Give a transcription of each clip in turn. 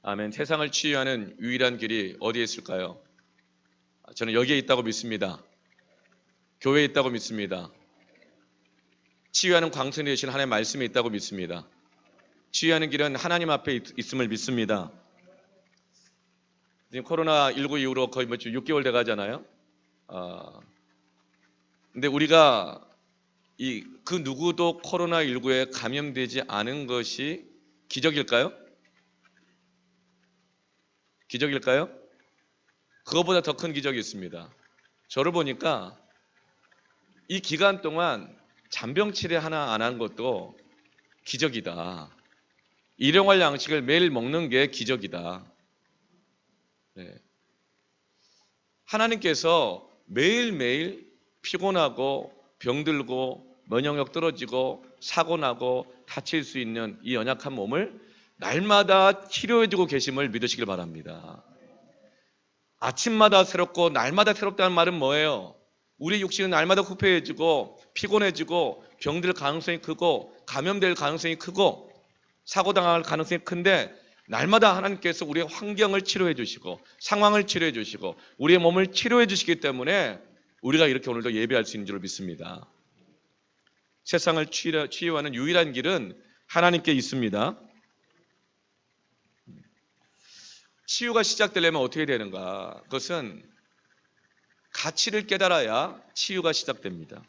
아멘. 세상을 치유하는 유일한 길이 어디에 있을까요? 저는 여기에 있다고 믿습니다. 교회에 있다고 믿습니다. 치유하는 광선이 되신 하나님의 말씀이 있다고 믿습니다. 치유하는 길은 하나님 앞에 있음을 믿습니다. 지금 코로나19 이후로 거의 6개월 돼 가잖아요. 근데 우리가 그 누구도 코로나19에 감염되지 않은 것이 기적일까요? 기적일까요? 그거보다 더 큰 기적이 있습니다. 저를 보니까 이 기간 동안 잔병 치레 하나 안 한 것도 기적이다. 일용할 양식을 매일 먹는 게 기적이다. 네. 하나님께서 매일매일 피곤하고 병들고 면역력 떨어지고 사고나고 다칠 수 있는 이 연약한 몸을 날마다 치료해주고 계심을 믿으시길 바랍니다. 아침마다 새롭고 날마다 새롭다는 말은 뭐예요? 우리 육신은 날마다 후패해지고 피곤해지고 병들 가능성이 크고 감염될 가능성이 크고 사고당할 가능성이 큰데 날마다 하나님께서 우리의 환경을 치료해 주시고 상황을 치료해 주시고 우리의 몸을 치료해 주시기 때문에 우리가 이렇게 오늘도 예배할 수 있는 줄 믿습니다. 세상을 치유하는 유일한 길은 하나님께 있습니다. 치유가 시작되려면 어떻게 되는가? 그것은 가치를 깨달아야 치유가 시작됩니다.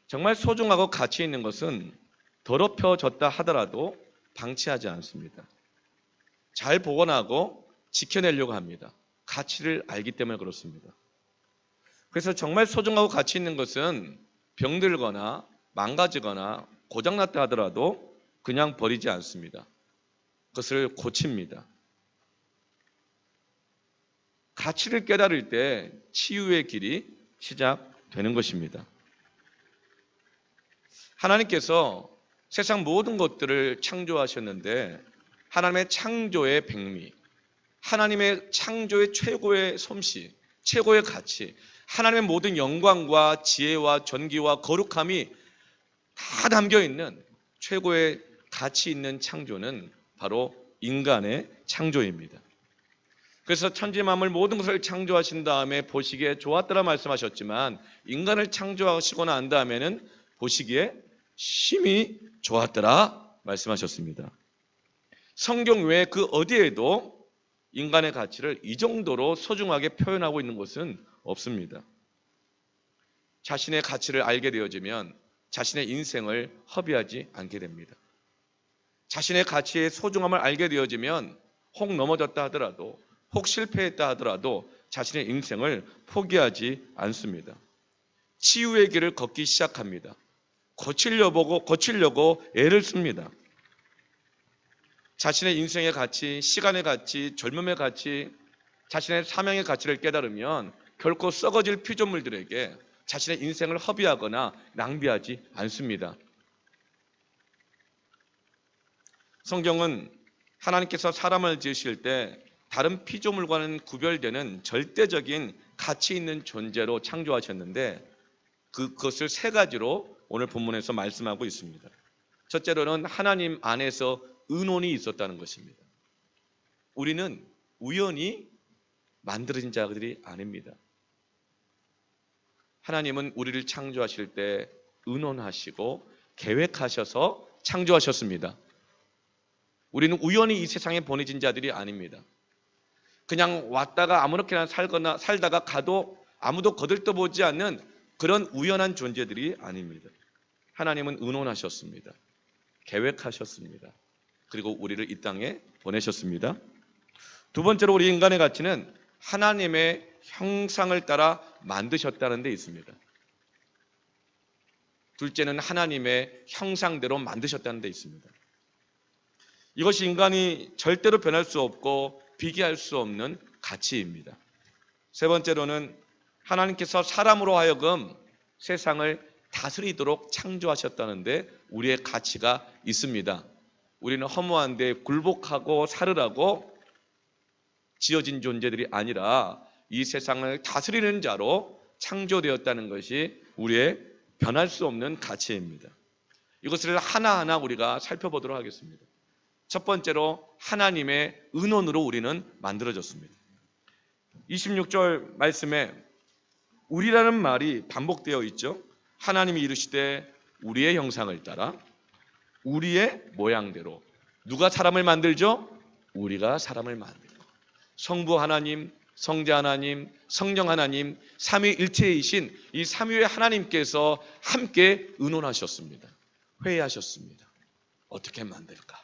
정말 소중하고 가치 있는 것은 더럽혀졌다 하더라도 방치하지 않습니다. 잘 보관하고 지켜내려고 합니다. 가치를 알기 때문에 그렇습니다. 그래서 정말 소중하고 가치 있는 것은 병들거나 망가지거나 고장났다 하더라도 그냥 버리지 않습니다. 그것을 고칩니다. 가치를 깨달을 때 치유의 길이 시작되는 것입니다. 하나님께서 세상 모든 것들을 창조하셨는데 하나님의 창조의 백미, 하나님의 창조의 최고의 솜씨, 최고의 가치, 하나님의 모든 영광과 지혜와 존귀와 거룩함이 다 담겨있는 최고의 가치 있는 창조는 바로 인간의 창조입니다. 그래서 천지 만물 모든 것을 창조하신 다음에 보시기에 좋았더라 말씀하셨지만 인간을 창조하시고 난 다음에는 보시기에 심히 좋았더라 말씀하셨습니다. 성경 외에 그 어디에도 인간의 가치를 이 정도로 소중하게 표현하고 있는 것은 없습니다. 자신의 가치를 알게 되어지면 자신의 인생을 허비하지 않게 됩니다. 자신의 가치의 소중함을 알게 되어지면 혹 넘어졌다 하더라도 혹 실패했다 하더라도 자신의 인생을 포기하지 않습니다. 치유의 길을 걷기 시작합니다. 고치려고 애를 씁니다. 자신의 인생의 가치, 시간의 가치, 젊음의 가치, 자신의 사명의 가치를 깨달으면 결코 썩어질 피조물들에게 자신의 인생을 허비하거나 낭비하지 않습니다. 성경은 하나님께서 사람을 지으실 때 다른 피조물과는 구별되는 절대적인 가치 있는 존재로 창조하셨는데 그것을 세 가지로 오늘 본문에서 말씀하고 있습니다. 첫째로는 하나님 안에서 은혼이 있었다는 것입니다. 우리는 우연히 만들어진 자들이 아닙니다. 하나님은 우리를 창조하실 때 은혼하시고 계획하셔서 창조하셨습니다. 우리는 우연히 이 세상에 보내진 자들이 아닙니다. 그냥 왔다가 아무렇게나 살다가 가도 아무도 거들떠보지 않는 그런 우연한 존재들이 아닙니다. 하나님은 은혼하셨습니다. 계획하셨습니다. 그리고 우리를 이 땅에 보내셨습니다. 두 번째로 우리 인간의 가치는 하나님의 형상을 따라 만드셨다는 데 있습니다. 둘째는 하나님의 형상대로 만드셨다는 데 있습니다. 이것이 인간이 절대로 변할 수 없고 비교할 수 없는 가치입니다. 세 번째로는 하나님께서 사람으로 하여금 세상을 다스리도록 창조하셨다는데 우리의 가치가 있습니다. 우리는 허무한데 굴복하고 살으라고 지어진 존재들이 아니라 이 세상을 다스리는 자로 창조되었다는 것이 우리의 변할 수 없는 가치입니다. 이것을 하나하나 우리가 살펴보도록 하겠습니다. 첫 번째로 하나님의 은원으로 우리는 만들어졌습니다. 26절 말씀에 우리라는 말이 반복되어 있죠. 하나님이 이르시되 우리의 형상을 따라 우리의 모양대로. 누가 사람을 만들죠? 우리가 사람을 만들고. 성부 하나님, 성자 하나님, 성령 하나님, 삼위일체이신 이 삼위의 하나님께서 함께 의논하셨습니다. 회의하셨습니다. 어떻게 만들까?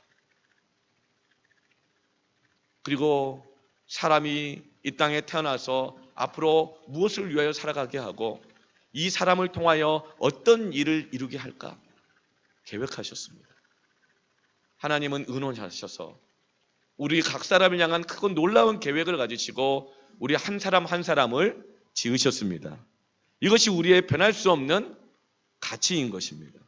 그리고 사람이 이 땅에 태어나서 앞으로 무엇을 위하여 살아가게 하고 이 사람을 통하여 어떤 일을 이루게 할까? 계획하셨습니다. 하나님은 의논하셔서 우리 각 사람을 향한 크고 놀라운 계획을 가지시고 우리 한 사람 한 사람을 지으셨습니다. 이것이 우리의 변할 수 없는 가치인 것입니다.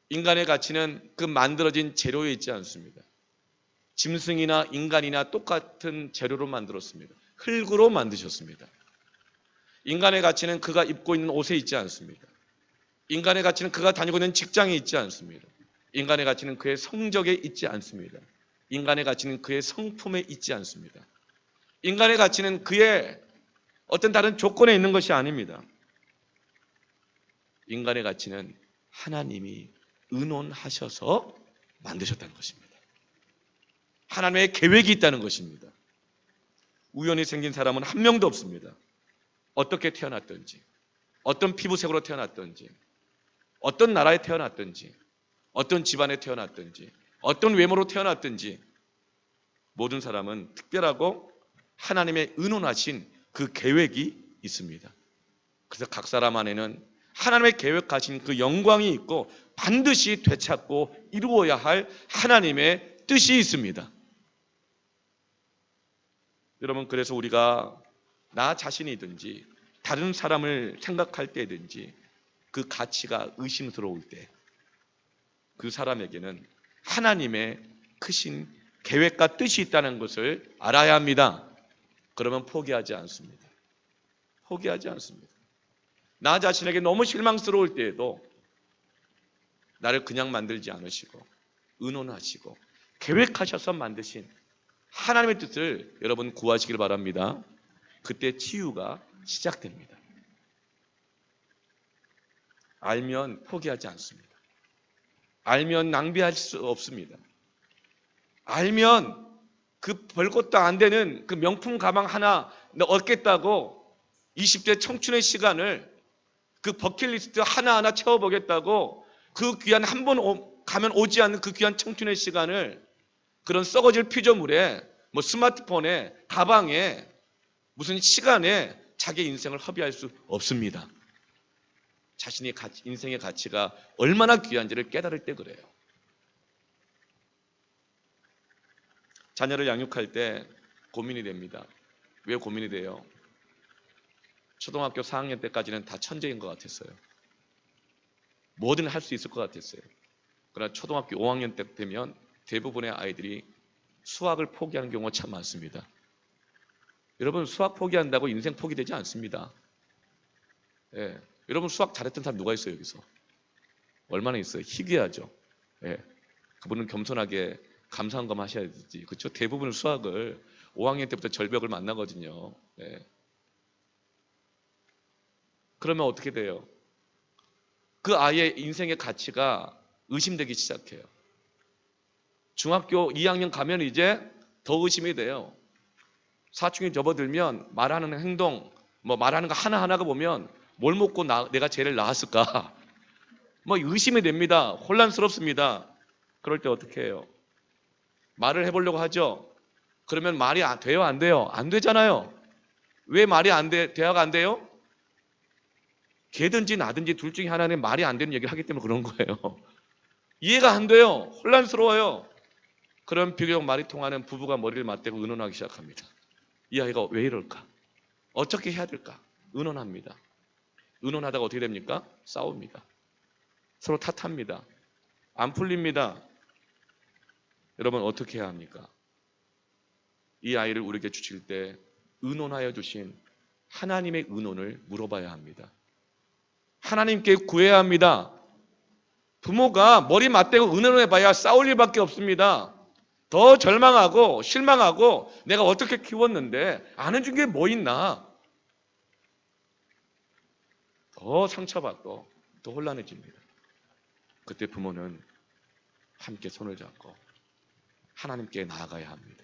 인간의 가치는 그 만들어진 재료에 있지 않습니다. 짐승이나 인간이나 똑같은 재료로 만들었습니다. 흙으로 만드셨습니다. 인간의 가치는 그가 입고 있는 옷에 있지 않습니다. 인간의 가치는 그가 다니고 있는 직장에 있지 않습니다. 인간의 가치는 그의 성적에 있지 않습니다. 인간의 가치는 그의 성품에 있지 않습니다. 인간의 가치는 그의 어떤 다른 조건에 있는 것이 아닙니다. 인간의 가치는 하나님이 의논하셔서 만드셨다는 것입니다. 하나님의 계획이 있다는 것입니다. 우연히 생긴 사람은 한 명도 없습니다. 어떻게 태어났든지, 어떤 피부색으로 태어났든지, 어떤 나라에 태어났든지, 어떤 집안에 태어났든지, 어떤 외모로 태어났든지 모든 사람은 특별하고 하나님의 의논하신 그 계획이 있습니다. 그래서 각 사람 안에는 하나님의 계획하신 그 영광이 있고 반드시 되찾고 이루어야 할 하나님의 뜻이 있습니다. 여러분, 그래서 우리가 나 자신이든지 다른 사람을 생각할 때든지 그 가치가 의심스러울 때 그 사람에게는 하나님의 크신 계획과 뜻이 있다는 것을 알아야 합니다. 그러면 포기하지 않습니다. 포기하지 않습니다. 나 자신에게 너무 실망스러울 때에도 나를 그냥 만들지 않으시고 의논하시고 계획하셔서 만드신 하나님의 뜻을 여러분 구하시길 바랍니다. 그때 치유가 시작됩니다. 알면 포기하지 않습니다. 알면 낭비할 수 없습니다. 알면 그 별것도 안 되는 그 명품 가방 하나 얻겠다고 20대 청춘의 시간을 그 버킷리스트 하나하나 채워보겠다고 그 귀한 한 번 가면 오지 않는 그 귀한 청춘의 시간을 그런 썩어질 피조물에 뭐 스마트폰에 가방에 무슨 시간에 자기 인생을 허비할 수 없습니다. 자신의 인생의 가치가 얼마나 귀한지를 깨달을 때 그래요. 자녀를 양육할 때 고민이 됩니다. 왜 고민이 돼요? 초등학교 4학년 때까지는 다 천재인 것 같았어요. 뭐든 할 수 있을 것 같았어요. 그러나 초등학교 5학년 때 되면 대부분의 아이들이 수학을 포기하는 경우가 참 많습니다. 여러분, 수학 포기한다고 인생 포기되지 않습니다. 예. 여러분, 수학 잘했던 사람 누가 있어요, 여기서? 얼마나 있어요? 희귀하죠. 예. 그분은 겸손하게 감사한 거 하셔야 되지. 그렇죠? 대부분 수학을 5학년 때부터 절벽을 만나거든요. 예. 그러면 어떻게 돼요? 그 아이의 인생의 가치가 의심되기 시작해요. 중학교 2학년 가면 이제 더 의심이 돼요. 사춘기 접어들면 말하는 행동, 뭐 말하는 거 하나하나가 보면 뭘 먹고 내가 쟤를 낳았을까? 뭐 의심이 됩니다. 혼란스럽습니다. 그럴 때 어떻게 해요? 말을 해보려고 하죠. 그러면 말이 돼요, 안 돼요? 안 되잖아요. 왜 말이 안 돼? 대화가 안 돼요? 걔든지 나든지 둘 중에 하나는 말이 안 되는 얘기를 하기 때문에 그런 거예요. 이해가 안 돼요. 혼란스러워요. 그럼 비교적 말이 통하는 부부가 머리를 맞대고 의논하기 시작합니다. 이 아이가 왜 이럴까? 어떻게 해야 될까? 의논합니다. 의논하다가 어떻게 됩니까? 싸웁니다. 서로 탓합니다. 안 풀립니다. 여러분, 어떻게 해야 합니까? 이 아이를 우리에게 주실 때 의논하여 주신 하나님의 의논을 물어봐야 합니다. 하나님께 구해야 합니다. 부모가 머리 맞대고 의논해봐야 싸울 일밖에 없습니다. 더 절망하고 실망하고 내가 어떻게 키웠는데 안 해준 게 뭐 있나? 더 상처받고 더 혼란해집니다. 그때 부모는 함께 손을 잡고 하나님께 나아가야 합니다.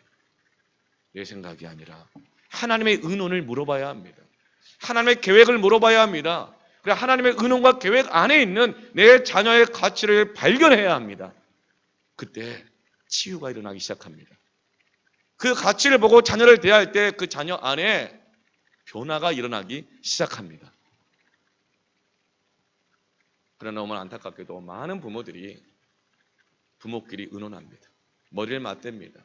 내 생각이 아니라 하나님의 의논을 물어봐야 합니다. 하나님의 계획을 물어봐야 합니다. 그래 하나님의 의논과 계획 안에 있는 내 자녀의 가치를 발견해야 합니다. 그때 치유가 일어나기 시작합니다. 그 가치를 보고 자녀를 대할 때 그 자녀 안에 변화가 일어나기 시작합니다. 그러나 너무 안타깝게도 많은 부모들이 부모끼리 의논합니다. 머리를 맞댑니다.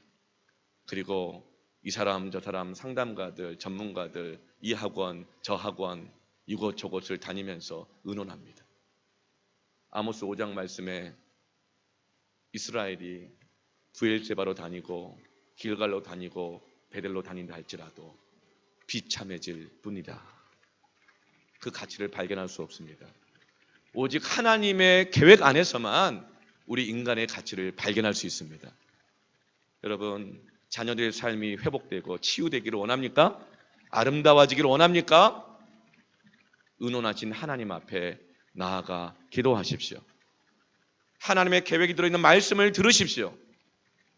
그리고 이 사람 저 사람 상담가들 전문가들 이 학원 저 학원 이곳저곳을 다니면서 의논합니다. 아모스 5장 말씀에 이스라엘이 브엘세바로 다니고 길갈로 다니고 베델로 다닌다 할지라도 비참해질 뿐이다. 그 가치를 발견할 수 없습니다. 오직 하나님의 계획 안에서만 우리 인간의 가치를 발견할 수 있습니다. 여러분 자녀들의 삶이 회복되고 치유되기를 원합니까? 아름다워지기를 원합니까? 의논하신 하나님 앞에 나아가 기도하십시오. 하나님의 계획이 들어있는 말씀을 들으십시오.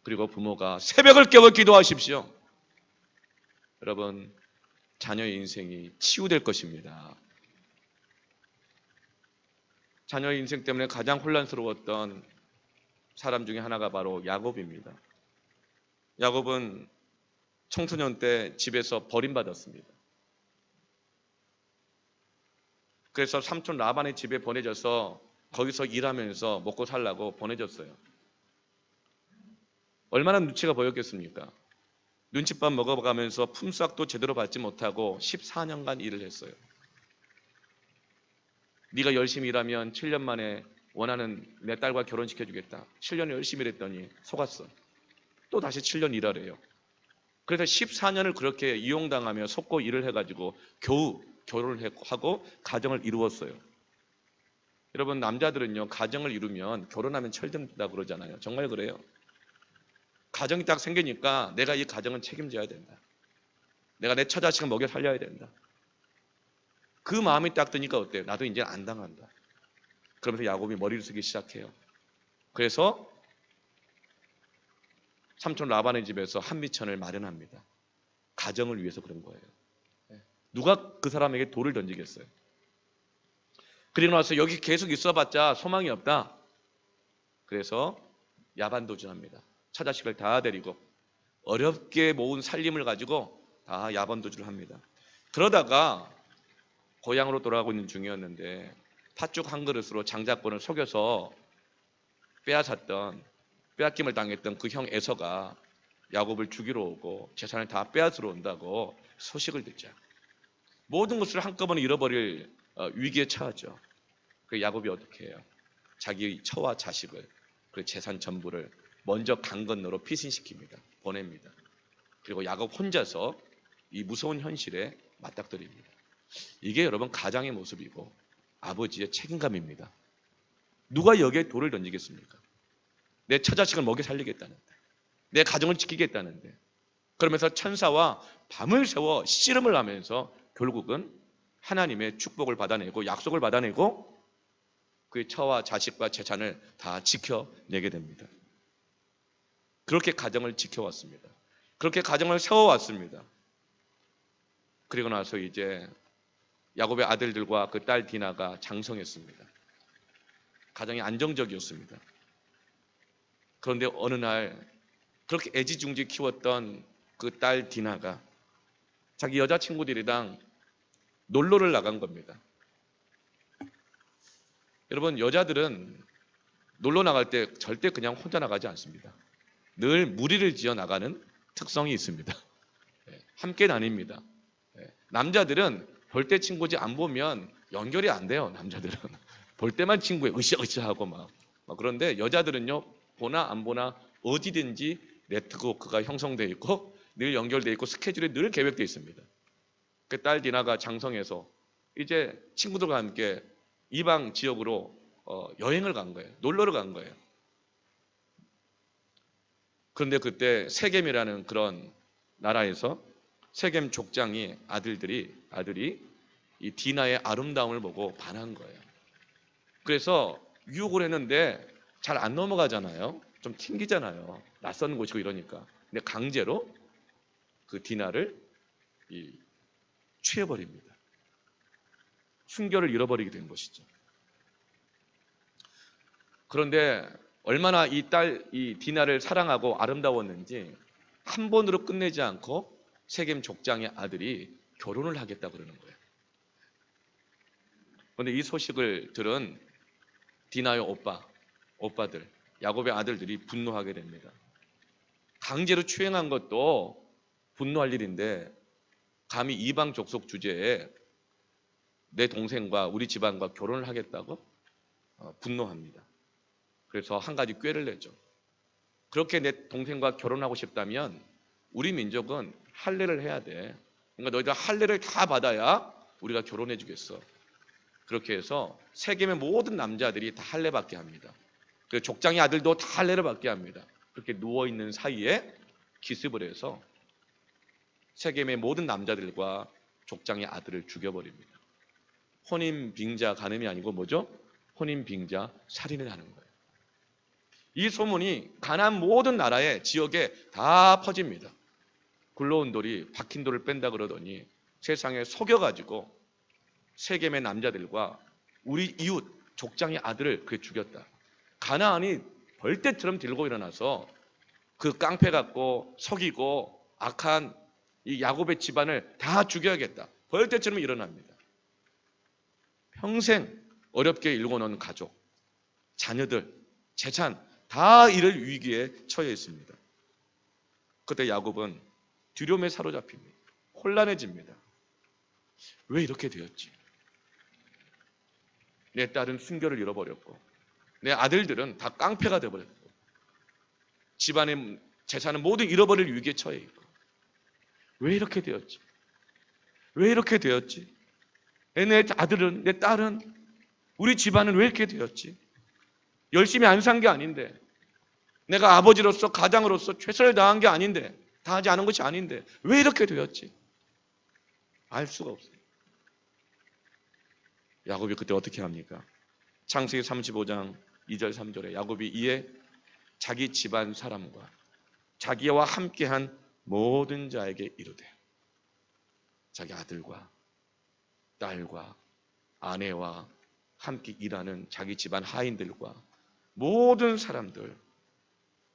그리고 부모가 새벽을 깨워 기도하십시오. 여러분 자녀의 인생이 치유될 것입니다. 자녀의 인생 때문에 가장 혼란스러웠던 사람 중에 하나가 바로 야곱입니다. 야곱은 청소년 때 집에서 버림받았습니다. 그래서 삼촌 라반의 집에 보내져서 거기서 일하면서 먹고 살라고 보내졌어요. 얼마나 눈치가 보였겠습니까? 눈칫밥 먹어가면서 품삯도 제대로 받지 못하고 14년간 일을 했어요. 네가 열심히 일하면 7년 만에 원하는 내 딸과 결혼시켜주겠다. 7년 열심히 일했더니 속았어. 또 다시 7년 일하래요. 그래서 14년을 그렇게 이용당하며 속고 일을 해가지고 겨우 결혼을 하고 가정을 이루었어요. 여러분 남자들은요 가정을 이루면 결혼하면 철든다 그러잖아요. 정말 그래요. 가정이 딱 생기니까 내가 이 가정은 책임져야 된다. 내가 내 처자식을 먹여 살려야 된다. 그 마음이 딱 드니까 어때요? 나도 이제 안 당한다. 그러면서 야곱이 머리를 쓰기 시작해요. 그래서 삼촌 라반의 집에서 한미천을 마련합니다. 가정을 위해서 그런 거예요. 누가 그 사람에게 돌을 던지겠어요? 그리고 나서 여기 계속 있어봤자 소망이 없다. 그래서 야반도주합니다. 처자식을 다 데리고 어렵게 모은 살림을 가지고 다 야반도주를 합니다. 그러다가 고향으로 돌아가고 있는 중이었는데 팥죽 한 그릇으로 장자권을 속여서 빼앗김을 당했던 그 형 에서가 야곱을 죽이러 오고 재산을 다 빼앗으러 온다고 소식을 듣자 모든 것을 한꺼번에 잃어버릴 위기에 처하죠. 그 야곱이 어떻게 해요? 자기 처와 자식을 그 재산 전부를 먼저 강 건너로 피신시킵니다. 보냅니다. 그리고 야곱 혼자서 이 무서운 현실에 맞닥뜨립니다. 이게 여러분 가장의 모습이고 아버지의 책임감입니다. 누가 여기에 돌을 던지겠습니까? 내 처자식을 먹여 살리겠다는데, 내 가정을 지키겠다는데, 그러면서 천사와 밤을 새워 씨름을 하면서 결국은 하나님의 축복을 받아내고 약속을 받아내고 그의 처와 자식과 재산을 다 지켜내게 됩니다. 그렇게 가정을 지켜왔습니다. 그렇게 가정을 세워왔습니다. 그리고 나서 이제 야곱의 아들들과 그 딸 디나가 장성했습니다. 가정이 안정적이었습니다. 그런데 어느 날 그렇게 애지중지 키웠던 그 딸 디나가 자기 여자친구들이랑 놀러를 나간 겁니다. 여러분 여자들은 놀러 나갈 때 절대 그냥 혼자 나가지 않습니다. 늘 무리를 지어 나가는 특성이 있습니다. 함께 다닙니다. 남자들은 볼 때 친구지 안 보면 연결이 안 돼요. 남자들은 볼 때만 친구예요. 으쌰으쌰하고 막 그런데 여자들은요 보나 안 보나 어디든지 네트워크가 형성되어 있고 늘 연결되어 있고 스케줄이 늘 계획되어 있습니다. 그 딸 디나가 장성해서 이제 친구들과 함께 이방 지역으로 여행을 간 거예요. 놀러를 간 거예요. 그런데 그때 세겜이라는 그런 나라에서 세겜 족장이 아들이 이 디나의 아름다움을 보고 반한 거예요. 그래서 유혹을 했는데 잘 안 넘어가잖아요. 좀 튕기잖아요. 낯선 곳이고 이러니까. 근데 강제로 그 디나를 취해버립니다. 순결을 잃어버리게 된 것이죠. 그런데 얼마나 이 디나를 사랑하고 아름다웠는지 한 번으로 끝내지 않고 세겜 족장의 아들이 결혼을 하겠다 그러는 거예요. 그런데 이 소식을 들은 디나의 오빠들, 야곱의 아들들이 분노하게 됩니다. 강제로 추행한 것도 분노할 일인데 감히 이방 족속 주제에 내 동생과 우리 집안과 결혼을 하겠다고 분노합니다. 그래서 한 가지 꾀를 내죠. 그렇게 내 동생과 결혼하고 싶다면 우리 민족은 할례를 해야 돼. 그러니까 너희들 할례를 다 받아야 우리가 결혼해 주겠어. 그렇게 해서 세겜의 모든 남자들이 다 할례 받게 합니다. 그래서 족장의 아들도 다 할례를 받게 합니다. 그렇게 누워있는 사이에 기습을 해서 세겜의 모든 남자들과 족장의 아들을 죽여버립니다. 혼인빙자 간음이 아니고 뭐죠? 혼인빙자 살인을 하는 거예요. 이 소문이 가나안 모든 나라의 지역에 다 퍼집니다. 굴러온 돌이 박힌 돌을 뺀다 그러더니 세상에 속여가지고 세겜의 남자들과 우리 이웃 족장의 아들을 그게 죽였다. 가나안이 벌떼처럼 들고 일어나서 그 깡패 같고 속이고 악한 이 야곱의 집안을 다 죽여야겠다. 벌떼처럼 일어납니다. 평생 어렵게 일궈놓은 가족, 자녀들, 재산 다 이를 위기에 처해 있습니다. 그때 야곱은 두려움에 사로잡힙니다. 혼란해집니다. 왜 이렇게 되었지? 내 딸은 순결을 잃어버렸고 내 아들들은 다 깡패가 되어버렸고 집안의 재산은 모두 잃어버릴 위기에 처해 있고 왜 이렇게 되었지? 왜 이렇게 되었지? 내 아들은, 내 딸은, 우리 집안은 왜 이렇게 되었지? 열심히 안 산 게 아닌데 내가 아버지로서 가장으로서 최선을 다한 게 아닌데 다하지 않은 것이 아닌데 왜 이렇게 되었지? 알 수가 없어요. 야곱이 그때 어떻게 합니까? 창세기 35장 2절 3절에 야곱이 이에 자기 집안 사람과 자기와 함께한 모든 자에게 이르되 자기 아들과 딸과 아내와 함께 일하는 자기 집안 하인들과 모든 사람들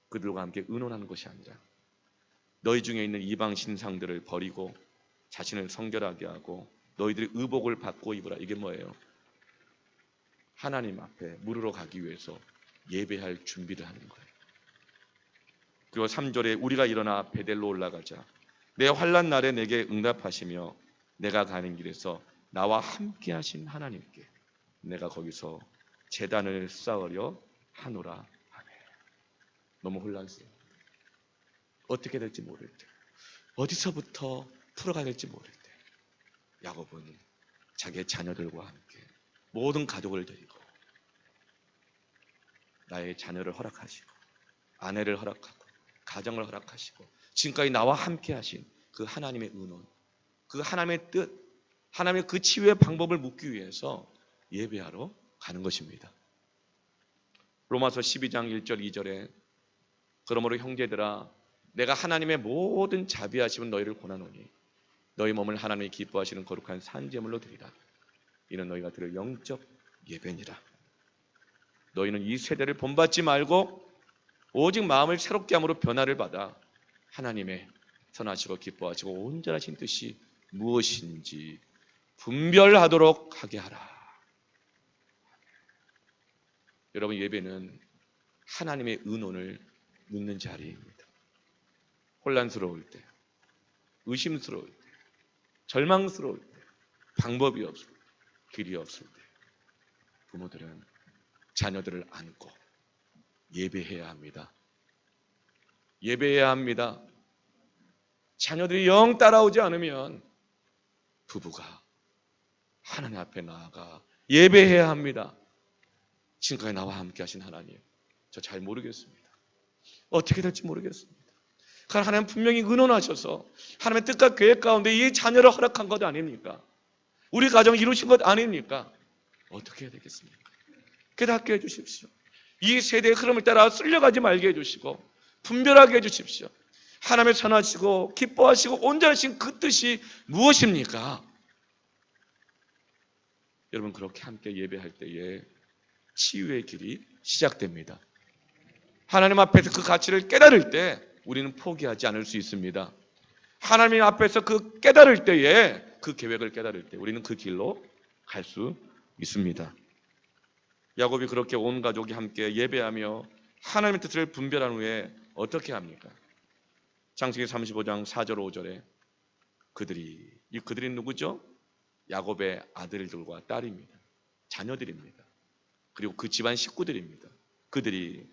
그들과 함께 의논하는 것이 아니라 너희 중에 있는 이방 신상들을 버리고 자신을 성결하게 하고 너희들이 의복을 받고 입으라. 이게 뭐예요? 하나님 앞에 물으러 가기 위해서 예배할 준비를 하는 거예요. 그리고 3절에 우리가 일어나 베델로 올라가자. 내 환난 날에 내게 응답하시며 내가 가는 길에서 나와 함께 하신 하나님께 내가 거기서 제단을 쌓으려 하노라 하네. 너무 혼란스러워. 어떻게 될지 모를 때, 어디서부터 풀어가야 될지 모를 때 야곱은 자기의 자녀들과 함께 모든 가족을 데리고 나의 자녀를 허락하시고 아내를 허락하고 가정을 허락하시고 지금까지 나와 함께 하신 그 하나님의 의논, 그 하나님의 뜻, 하나님의 그 치유의 방법을 묻기 위해서 예배하러 가는 것입니다. 로마서 12장 1절 2절에 그러므로 형제들아 내가 하나님의 모든 자비하심은 너희를 권하노니 너희 몸을 하나님이 기뻐하시는 거룩한 산제물로 드리라. 이는 너희가 드릴 영적 예배니라. 너희는 이 세대를 본받지 말고 오직 마음을 새롭게 함으로 변화를 받아 하나님의 선하시고 기뻐하시고 온전하신 뜻이 무엇인지 분별하도록 하게 하라. 여러분, 예배는 하나님의 의논을 묻는 자리입니다. 혼란스러울 때, 의심스러울 때, 절망스러울 때, 방법이 없을 때, 길이 없을 때 부모들은 자녀들을 안고 예배해야 합니다. 예배해야 합니다. 자녀들이 영 따라오지 않으면 부부가 하나님 앞에 나아가 예배해야 합니다. 지금까지 나와 함께 하신 하나님, 저 잘 모르겠습니다. 어떻게 될지 모르겠습니다. 그러나 하나님 분명히 은원하셔서 하나님의 뜻과 계획 가운데 이 자녀를 허락한 것 아닙니까? 우리 가정을 이루신 것 아닙니까? 어떻게 해야 되겠습니까? 깨닫게 해주십시오. 이 세대의 흐름을 따라 쓸려가지 말게 해주시고 분별하게 해주십시오. 하나님의 선하시고 기뻐하시고 온전하신 그 뜻이 무엇입니까? 여러분, 그렇게 함께 예배할 때에 치유의 길이 시작됩니다. 하나님 앞에서 그 가치를 깨달을 때 우리는 포기하지 않을 수 있습니다. 하나님 앞에서 그 깨달을 때에, 그 계획을 깨달을 때 우리는 그 길로 갈 수 있습니다. 야곱이 그렇게 온 가족이 함께 예배하며 하나님의 뜻을 분별한 후에 어떻게 합니까? 창세기 35장 4절 5절에 그들이 누구죠? 야곱의 아들들과 딸입니다. 자녀들입니다. 그리고 그 집안 식구들입니다. 그들이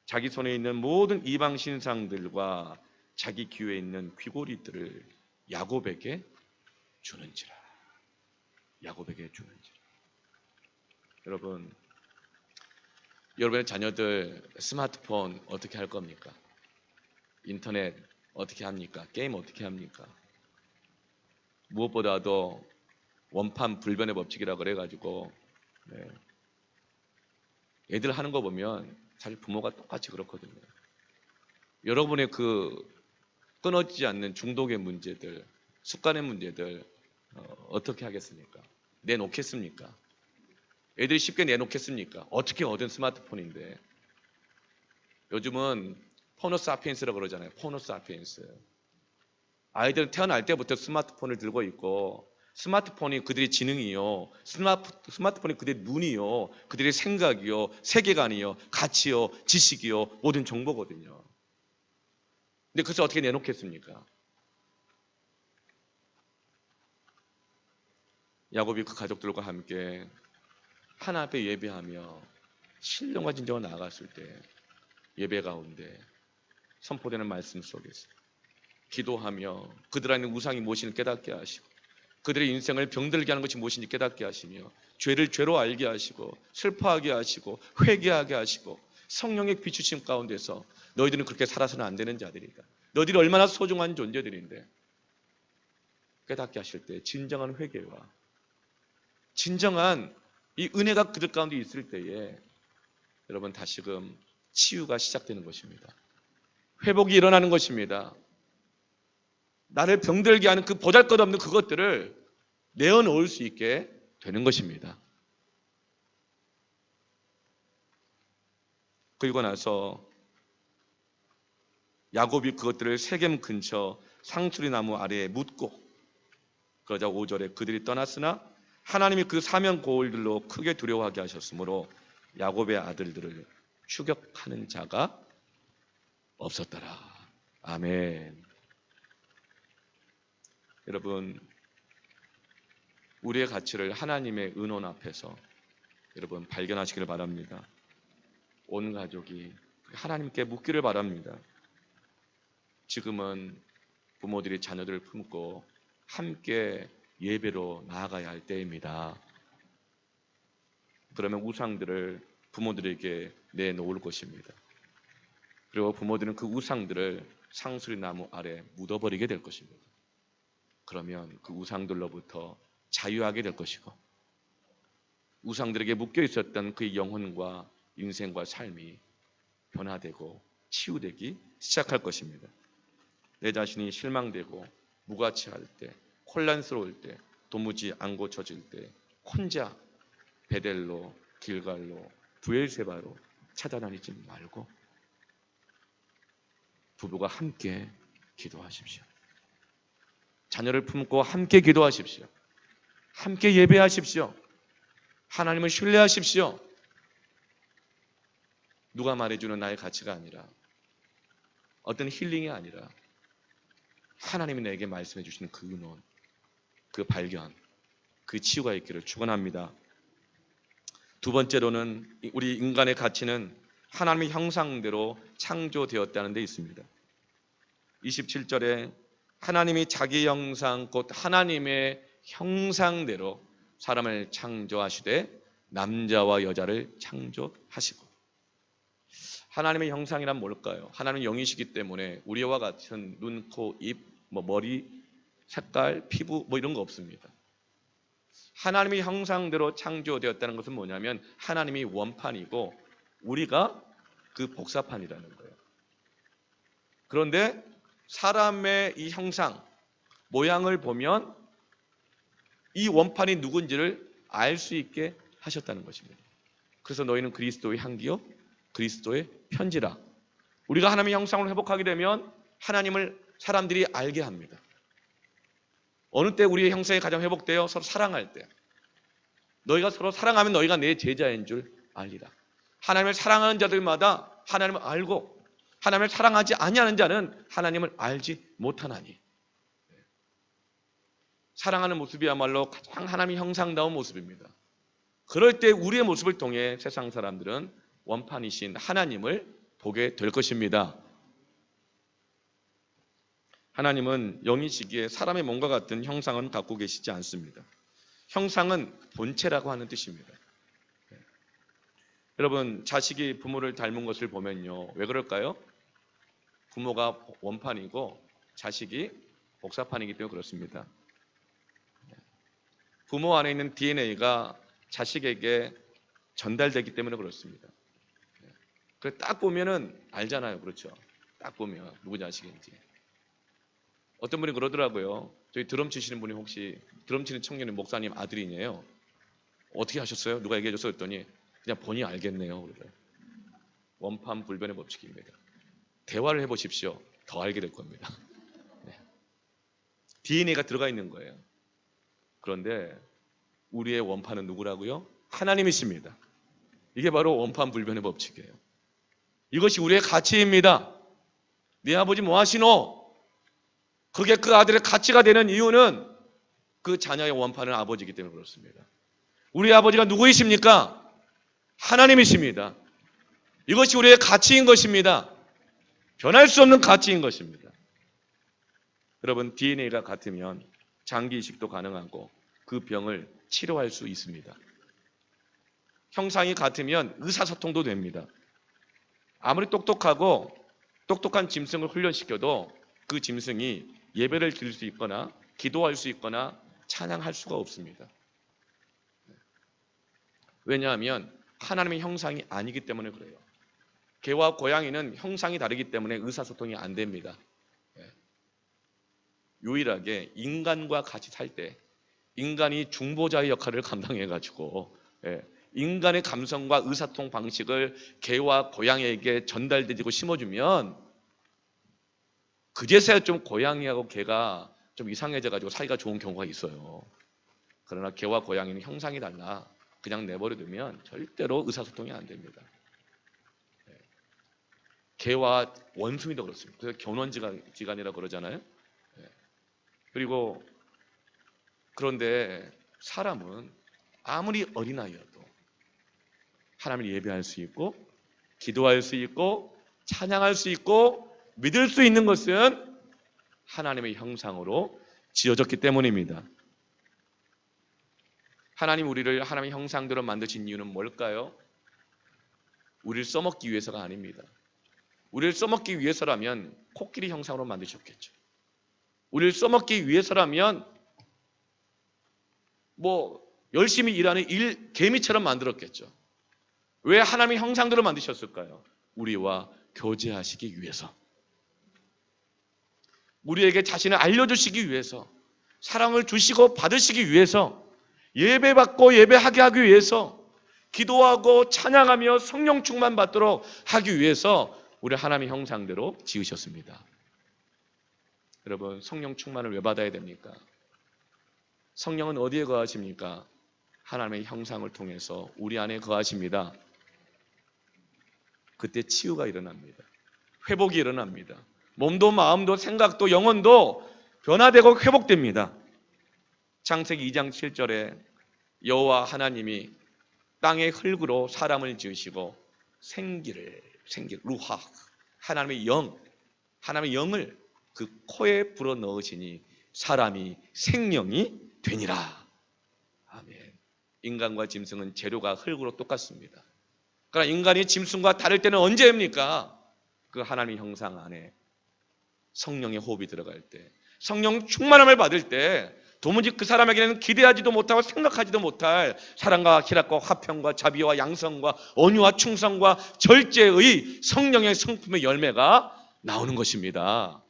자기 손에 있는 모든 이방 신상들과 자기 귀에 있는 귀고리들을 야곱에게 주는지라. 야곱에게 주는지라. 여러분의 자녀들 스마트폰 어떻게 할 겁니까? 인터넷 어떻게 합니까? 게임 어떻게 합니까? 무엇보다도 원판 불변의 법칙이라 그래가지고 애들 하는 거 보면 사실 부모가 똑같이 그렇거든요. 여러분의 그 끊어지지 않는 중독의 문제들, 습관의 문제들 어떻게 하겠습니까? 내놓겠습니까? 애들이 쉽게 내놓겠습니까? 어떻게 얻은 스마트폰인데. 요즘은 포노사피엔스라고 그러잖아요. 포노사피엔스. 아이들은 태어날 때부터 스마트폰을 들고 있고, 스마트폰이 그들의 지능이요, 스마트폰이 그들의 눈이요, 그들의 생각이요, 세계관이요, 가치요, 지식이요, 모든 정보거든요. 근데 그것을 어떻게 내놓겠습니까? 야곱이 그 가족들과 함께 하나님 앞에 예배하며 신령과 진정으로 나아갔을 때 예배 가운데 선포되는 말씀 속에서 기도하며 그들 안에 우상이 무엇인지 깨닫게 하시고, 그들의 인생을 병들게 하는 것이 무엇인지 깨닫게 하시며, 죄를 죄로 알게 하시고 슬퍼하게 하시고 회개하게 하시고, 성령의 비추심 가운데서 너희들은 그렇게 살아서는 안 되는 자들이다, 너희들이 얼마나 소중한 존재들인데, 깨닫게 하실 때 진정한 회개와 진정한 이 은혜가 그들 가운데 있을 때에 여러분 다시금 치유가 시작되는 것입니다. 회복이 일어나는 것입니다. 나를 병들게 하는 그 보잘것없는 그것들을 내어놓을 수 있게 되는 것입니다. 그리고 나서 야곱이 그것들을 세겜 근처 상수리 나무 아래에 묻고, 그러자 5절에 그들이 떠났으나 하나님이 그 사면 고울들로 크게 두려워하게 하셨으므로 야곱의 아들들을 추격하는 자가 없었더라. 아멘. 여러분, 우리의 가치를 하나님의 은원 앞에서 여러분 발견하시기를 바랍니다. 온 가족이 하나님께 묻기를 바랍니다. 지금은 부모들이 자녀들을 품고 함께 예배로 나아가야 할 때입니다. 그러면 우상들을 부모들에게 내놓을 것입니다. 그리고 부모들은 그 우상들을 상수리 나무 아래 묻어버리게 될 것입니다. 그러면 그 우상들로부터 자유하게 될 것이고, 우상들에게 묶여 있었던 그 영혼과 인생과 삶이 변화되고 치유되기 시작할 것입니다. 내 자신이 실망되고 무가치할 때, 혼란스러울 때, 도무지 안 고쳐질 때 혼자 베델로, 길갈로, 브엘세바로 찾아다니지 말고 부부가 함께 기도하십시오. 자녀를 품고 함께 기도하십시오. 함께 예배하십시오. 하나님을 신뢰하십시오. 누가 말해주는 나의 가치가 아니라, 어떤 힐링이 아니라 하나님이 내게 말씀해 주시는 그 은원, 그 발견, 그 치유가 있기를 축원합니다. 두 번째로는 우리 인간의 가치는 하나님의 형상대로 창조되었다는 데 있습니다. 27절에 하나님이 자기 형상 곧 하나님의 형상대로 사람을 창조하시되 남자와 여자를 창조하시고. 하나님의 형상이란 뭘까요? 하나님은 영이시기 때문에 우리와 같은 눈, 코, 입, 머리, 색깔, 피부 이런 거 없습니다. 하나님의 형상대로 창조되었다는 것은 뭐냐면 하나님이 원판이고 우리가 그 복사판이라는 거예요. 그런데 사람의 이 형상, 모양을 보면 이 원판이 누군지를 알 수 있게 하셨다는 것입니다. 그래서 너희는 그리스도의 향기요 그리스도의 편지라. 우리가 하나님의 형상을 회복하게 되면 하나님을 사람들이 알게 합니다. 어느 때 우리의 형상이 가장 회복되어? 서로 사랑할 때. 너희가 서로 사랑하면 너희가 내 제자인 줄 알리라. 하나님을 사랑하는 자들마다 하나님을 알고 하나님을 사랑하지 아니하는 자는 하나님을 알지 못하나니. 사랑하는 모습이야말로 가장 하나님의 형상다운 모습입니다. 그럴 때 우리의 모습을 통해 세상 사람들은 원판이신 하나님을 보게 될 것입니다. 하나님은 영이시기에 사람의 몸과 같은 형상은 갖고 계시지 않습니다. 형상은 본체라고 하는 뜻입니다. 여러분, 자식이 부모를 닮은 것을 보면요, 왜 그럴까요? 부모가 원판이고 자식이 복사판이기 때문에 그렇습니다. 부모 안에 있는 DNA가 자식에게 전달되기 때문에 그렇습니다. 그래서 딱 보면은 알잖아요. 그렇죠? 딱 보면 누구 자식인지. 어떤 분이 그러더라고요. 저희 드럼 치시는 분이 혹시 드럼 치는 청년의 목사님 아들이네요. 어떻게 하셨어요? 누가 얘기해 줬어요? 했더니 그냥 본인이 알겠네요. 그러더라고요. 원판 불변의 법칙입니다. 대화를 해보십시오. 더 알게 될 겁니다. 네. DNA가 들어가 있는 거예요. 그런데 우리의 원판은 누구라고요? 하나님이십니다. 이게 바로 원판 불변의 법칙이에요. 이것이 우리의 가치입니다. 네 아버지 뭐 하시노? 그게 그 아들의 가치가 되는 이유는 그 자녀의 원판은 아버지이기 때문에 그렇습니다. 우리 아버지가 누구이십니까? 하나님이십니다. 이것이 우리의 가치인 것입니다. 변할 수 없는 가치인 것입니다. 여러분, DNA가 같으면 장기 이식도 가능하고 그 병을 치료할 수 있습니다. 형상이 같으면 의사소통도 됩니다. 아무리 똑똑한 짐승을 훈련시켜도 그 짐승이 예배를 드릴 수 있거나 기도할 수 있거나 찬양할 수가 없습니다. 왜냐하면 하나님의 형상이 아니기 때문에 그래요. 개와 고양이는 형상이 다르기 때문에 의사소통이 안 됩니다. 유일하게 인간과 같이 살 때 인간이 중보자의 역할을 감당해가지고 인간의 감성과 의사소통 방식을 개와 고양이에게 전달되고 심어주면 그제서야 좀 고양이하고 개가 좀 이상해져가지고 사이가 좋은 경우가 있어요. 그러나 개와 고양이는 형상이 달라 그냥 내버려두면 절대로 의사소통이 안 됩니다. 개와 원숭이도 그렇습니다. 그래서 견원지간이라고 그러잖아요. 그리고 그런데 사람은 아무리 어린아이여도 하나님을 예배할 수 있고 기도할 수 있고 찬양할 수 있고 믿을 수 있는 것은 하나님의 형상으로 지어졌기 때문입니다. 하나님 우리를 하나님의 형상대로 만드신 이유는 뭘까요? 우리를 써먹기 위해서가 아닙니다. 우리를 써먹기 위해서라면 코끼리 형상으로 만드셨겠죠. 우리를 써먹기 위해서라면 열심히 일하는 개미처럼 만들었겠죠. 왜 하나님의 형상대로 만드셨을까요? 우리와 교제하시기 위해서. 우리에게 자신을 알려주시기 위해서. 사랑을 주시고 받으시기 위해서. 예배받고 예배하게 하기 위해서. 기도하고 찬양하며 성령 충만 받도록 하기 위해서 우리 하나님의 형상대로 지으셨습니다. 여러분, 성령 충만을 왜 받아야 됩니까? 성령은 어디에 거하십니까? 하나님의 형상을 통해서 우리 안에 거하십니다. 그때 치유가 일어납니다. 회복이 일어납니다. 몸도 마음도 생각도 영혼도 변화되고 회복됩니다. 창세기 2장 7절에 여호와 하나님이 땅의 흙으로 사람을 지으시고 생기를 루하 하나님의 영을 그 코에 불어 넣으시니 사람이 생명이 되니라. 아멘. 인간과 짐승은 재료가 흙으로 똑같습니다. 그러나 인간이 짐승과 다를 때는 언제입니까? 그 하나님의 형상 안에 성령의 호흡이 들어갈 때, 성령 충만함을 받을 때 도무지 그 사람에게는 기대하지도 못하고 생각하지도 못할 사랑과 희락과 화평과 자비와 양성과 온유와 충성과 절제의 성령의 성품의 열매가 나오는 것입니다.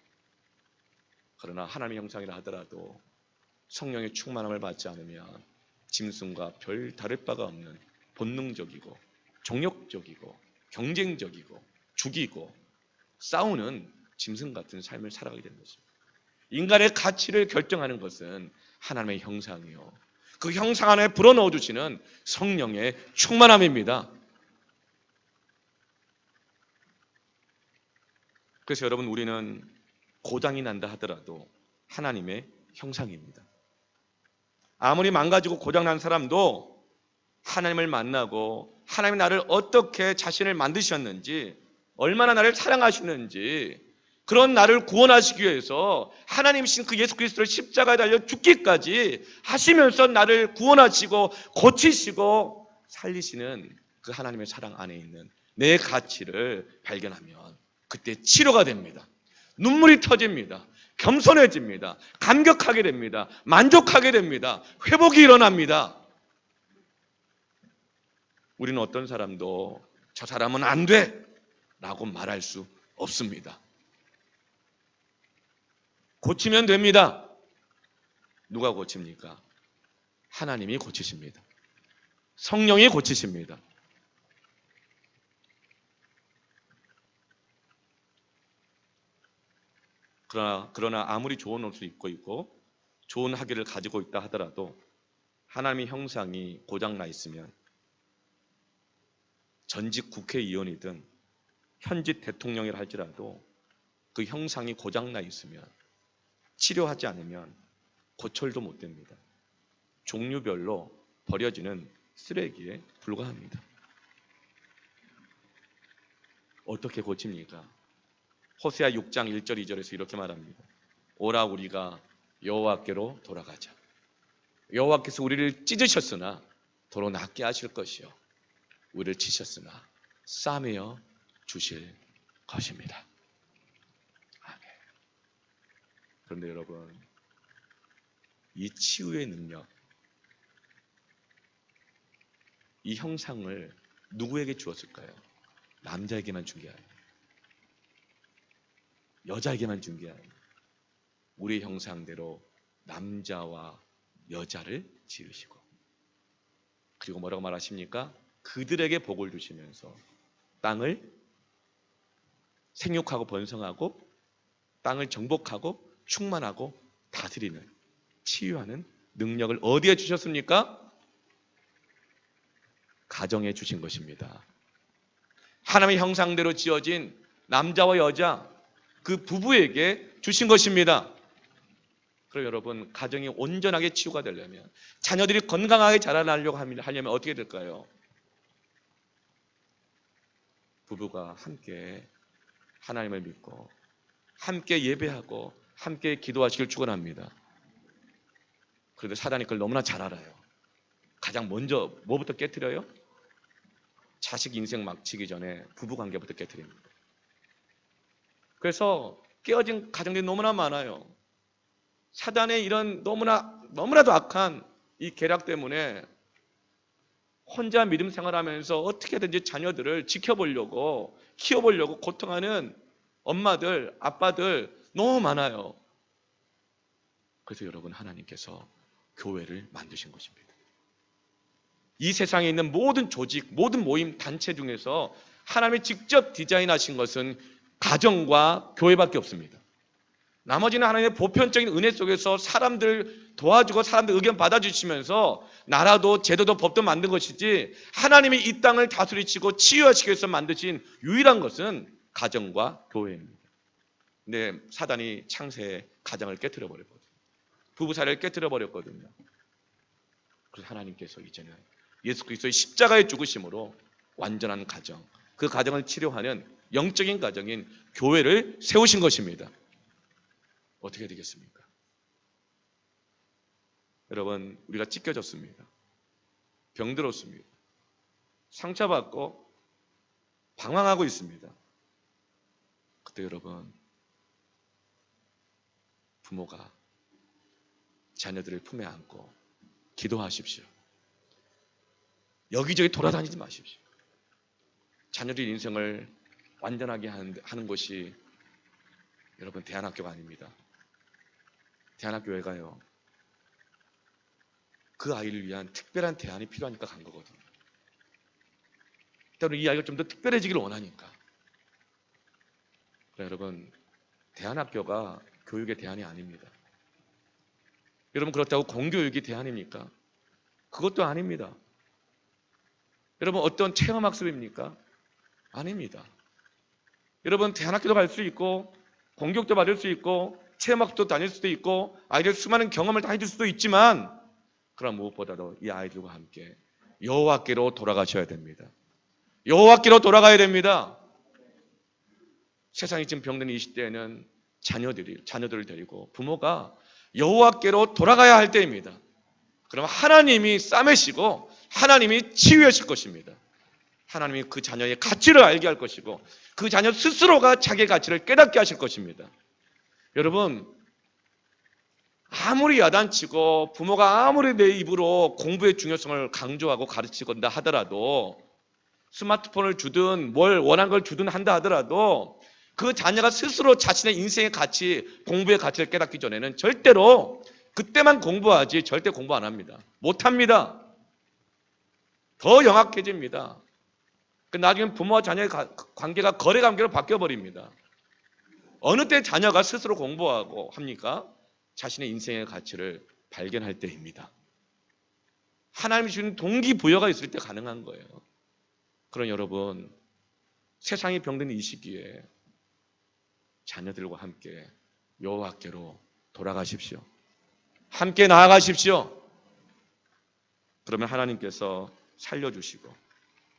그러나 하나님의 형상이라 하더라도 성령의 충만함을 받지 않으면 짐승과 별 다를 바가 없는 본능적이고 종욕적이고 경쟁적이고 죽이고 싸우는 짐승 같은 삶을 살아가게 되는 것입니다. 인간의 가치를 결정하는 것은 하나님의 형상이요, 그 형상 안에 불어넣어 주시는 성령의 충만함입니다. 그래서 여러분, 우리는 고장이 난다 하더라도 하나님의 형상입니다. 아무리 망가지고 고장난 사람도 하나님을 만나고 하나님이 나를 어떻게 자신을 만드셨는지, 얼마나 나를 사랑하시는지, 그런 나를 구원하시기 위해서 하나님이신 그 예수 그리스도를 십자가에 달려 죽기까지 하시면서 나를 구원하시고 고치시고 살리시는 그 하나님의 사랑 안에 있는 내 가치를 발견하면 그때 치료가 됩니다. 눈물이 터집니다. 겸손해집니다. 감격하게 됩니다. 만족하게 됩니다. 회복이 일어납니다. 우리는 어떤 사람도 저 사람은 안 돼! 라고 말할 수 없습니다. 고치면 됩니다. 누가 고칩니까? 하나님이 고치십니다. 성령이 고치십니다. 그러나 아무리 좋은 옷을 입고 있고 좋은 학위를 가지고 있다 하더라도 하나님의 형상이 고장나 있으면 전직 국회의원이든 현직 대통령이라 할지라도 그 형상이 고장나 있으면 치료하지 않으면 고철도 못 됩니다. 종류별로 버려지는 쓰레기에 불과합니다. 어떻게 고칩니까? 호세아 6장 1절 2절에서 이렇게 말합니다. 오라 우리가 여호와께로 돌아가자. 여호와께서 우리를 찢으셨으나 도로 낫게 하실 것이요 우리를 치셨으나 싸매어 주실 것입니다. 아멘. 그런데 여러분, 이 치유의 능력, 이 형상을 누구에게 주었을까요? 남자에게만 준 게 아니에요. 여자에게만 준 게 아니에요. 우리 형상대로 남자와 여자를 지으시고, 그리고 뭐라고 말하십니까? 그들에게 복을 주시면서 땅을 생육하고 번성하고 땅을 정복하고 충만하고 다스리는, 치유하는 능력을 어디에 주셨습니까? 가정에 주신 것입니다. 하나님의 형상대로 지어진 남자와 여자, 그 부부에게 주신 것입니다. 그럼 여러분, 가정이 온전하게 치유가 되려면, 자녀들이 건강하게 자라나려고 하려면 어떻게 될까요? 부부가 함께 하나님을 믿고 함께 예배하고 함께 기도하시길 축원합니다. 그런데 사단이 그걸 너무나 잘 알아요. 가장 먼저 뭐부터 깨트려요? 자식 인생 막치기 전에 부부관계부터 깨트립니다. 그래서 깨어진 가정들이 너무나 많아요. 사단의 이런 너무나도 악한 이 계략 때문에 혼자 믿음 생활하면서 어떻게든지 자녀들을 지켜보려고, 키워보려고 고통하는 엄마들, 아빠들 너무 많아요. 그래서 여러분, 하나님께서 교회를 만드신 것입니다. 이 세상에 있는 모든 조직, 모든 모임, 단체 중에서 하나님이 직접 디자인하신 것은 가정과 교회밖에 없습니다. 나머지는 하나님의 보편적인 은혜 속에서 사람들 도와주고 사람들 의견 받아주시면서 나라도 제도도 법도 만든 것이지, 하나님이 이 땅을 다스리시고 치유하시기 위해서 만드신 유일한 것은 가정과 교회입니다. 근데 사단이 창세에 가정을 깨트려 버렸거든요. 부부 사이를 깨트려 버렸거든요. 그래서 하나님께서 이제는 예수 그리스도의 십자가의 죽으심으로 완전한 가정, 그 가정을 치료하는 영적인 가정인 교회를 세우신 것입니다. 어떻게 되겠습니까? 여러분, 우리가 찢겨졌습니다. 병들었습니다. 상처받고 방황하고 있습니다. 그때 여러분, 부모가 자녀들을 품에 안고 기도하십시오. 여기저기 돌아다니지 마십시오. 자녀들의 인생을 완전하게 하는 것이 여러분 대안학교가 아닙니다. 대안학교 왜 가요? 그 아이를 위한 특별한 대안이 필요하니까 간 거거든요. 때로는 이 아이가 좀 더 특별해지기를 원하니까. 여러분, 대안학교가 교육의 대안이 아닙니다. 여러분, 그렇다고 공교육이 대안입니까? 그것도 아닙니다. 여러분, 어떤 체험학습입니까? 아닙니다. 여러분, 대안학교도 갈 수 있고 공교육도 받을 수 있고 체험학도 다닐 수도 있고 아이들 수많은 경험을 다 해줄 수도 있지만, 그럼 무엇보다도 이 아이들과 함께 여호와께로 돌아가셔야 됩니다. 여호와께로 돌아가야 됩니다. 세상이 지금 병든 이 시대에는 자녀들을 데리고 부모가 여호와께로 돌아가야 할 때입니다. 그럼 하나님이 싸매시고 하나님이 치유하실 것입니다. 하나님이 그 자녀의 가치를 알게 할 것이고 그 자녀 스스로가 자기의 가치를 깨닫게 하실 것입니다. 여러분, 아무리 야단치고 부모가 아무리 내 입으로 공부의 중요성을 강조하고 가르치건다 하더라도, 스마트폰을 주든 뭘 원한 걸 주든 한다 하더라도 그 자녀가 스스로 자신의 인생의 가치, 공부의 가치를 깨닫기 전에는 절대로 그때만 공부하지 절대 공부 안 합니다. 못합니다. 더 영악해집니다. 나중에 부모와 자녀의 관계가 거래 관계로 바뀌어버립니다. 어느 때 자녀가 스스로 공부하고 합니까? 자신의 인생의 가치를 발견할 때입니다. 하나님이 주는 동기부여가 있을 때 가능한 거예요. 그런 여러분, 세상이 병든 이 시기에 자녀들과 함께 여호와께로 돌아가십시오. 함께 나아가십시오. 그러면 하나님께서 살려주시고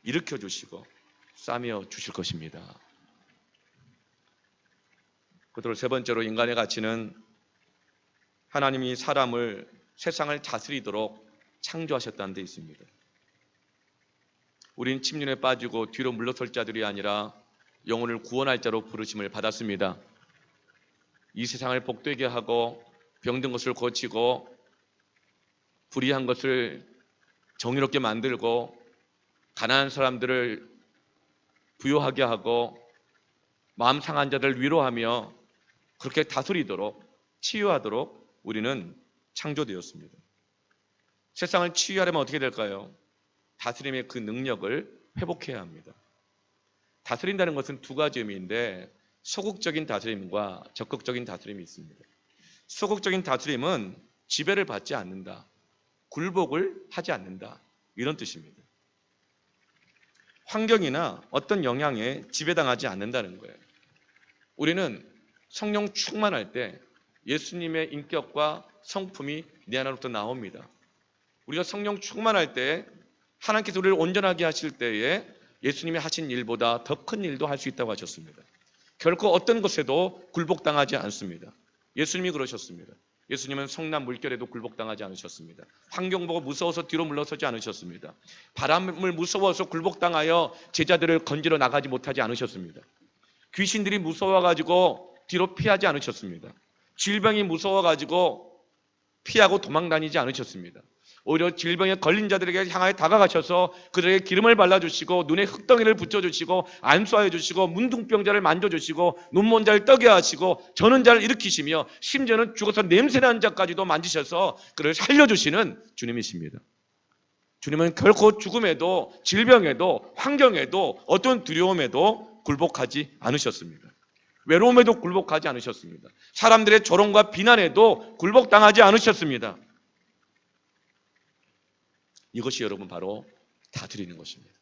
일으켜주시고 싸매어 주실 것입니다. 그리고 세 번째로, 인간의 가치는 하나님이 사람을, 세상을 다스리도록 창조하셨다는 데 있습니다. 우린 침륜에 빠지고 뒤로 물러설 자들이 아니라 영혼을 구원할 자로 부르심을 받았습니다. 이 세상을 복되게 하고 병든 것을 고치고 불의한 것을 정의롭게 만들고 가난한 사람들을 부유하게 하고 마음 상한 자들을 위로하며 그렇게 다스리도록, 치유하도록 우리는 창조되었습니다. 세상을 치유하려면 어떻게 될까요? 다스림의 그 능력을 회복해야 합니다. 다스린다는 것은 두 가지 의미인데, 소극적인 다스림과 적극적인 다스림이 있습니다. 소극적인 다스림은 지배를 받지 않는다, 굴복을 하지 않는다, 이런 뜻입니다. 환경이나 어떤 영향에 지배당하지 않는다는 거예요. 우리는 성령 충만할 때 예수님의 인격과 성품이 내 안으로부터 나옵니다. 우리가 성령 충만할 때 하나님께서 우리를 온전하게 하실 때에 예수님이 하신 일보다 더 큰 일도 할 수 있다고 하셨습니다. 결코 어떤 것에도 굴복당하지 않습니다. 예수님이 그러셨습니다. 예수님은 성난 물결에도 굴복당하지 않으셨습니다. 환경 보고 무서워서 뒤로 물러서지 않으셨습니다. 바람을 무서워서 굴복당하여 제자들을 건지러 나가지 못하지 않으셨습니다. 귀신들이 무서워가지고 뒤로 피하지 않으셨습니다. 질병이 무서워가지고 피하고 도망다니지 않으셨습니다. 오히려 질병에 걸린 자들에게 향하여 다가가셔서 그들에게 기름을 발라주시고 눈에 흙덩이를 붙여주시고 안수하여주시고 문둥병자를 만져주시고 눈먼 자를 떠게 하시고 저는 자를 일으키시며 심지어는 죽어서 냄새나는 자까지도 만지셔서 그를 살려주시는 주님이십니다. 주님은 결코 죽음에도 질병에도 환경에도 어떤 두려움에도 굴복하지 않으셨습니다. 외로움에도 굴복하지 않으셨습니다. 사람들의 조롱과 비난에도 굴복당하지 않으셨습니다. 이것이 여러분 바로 다스리는 것입니다.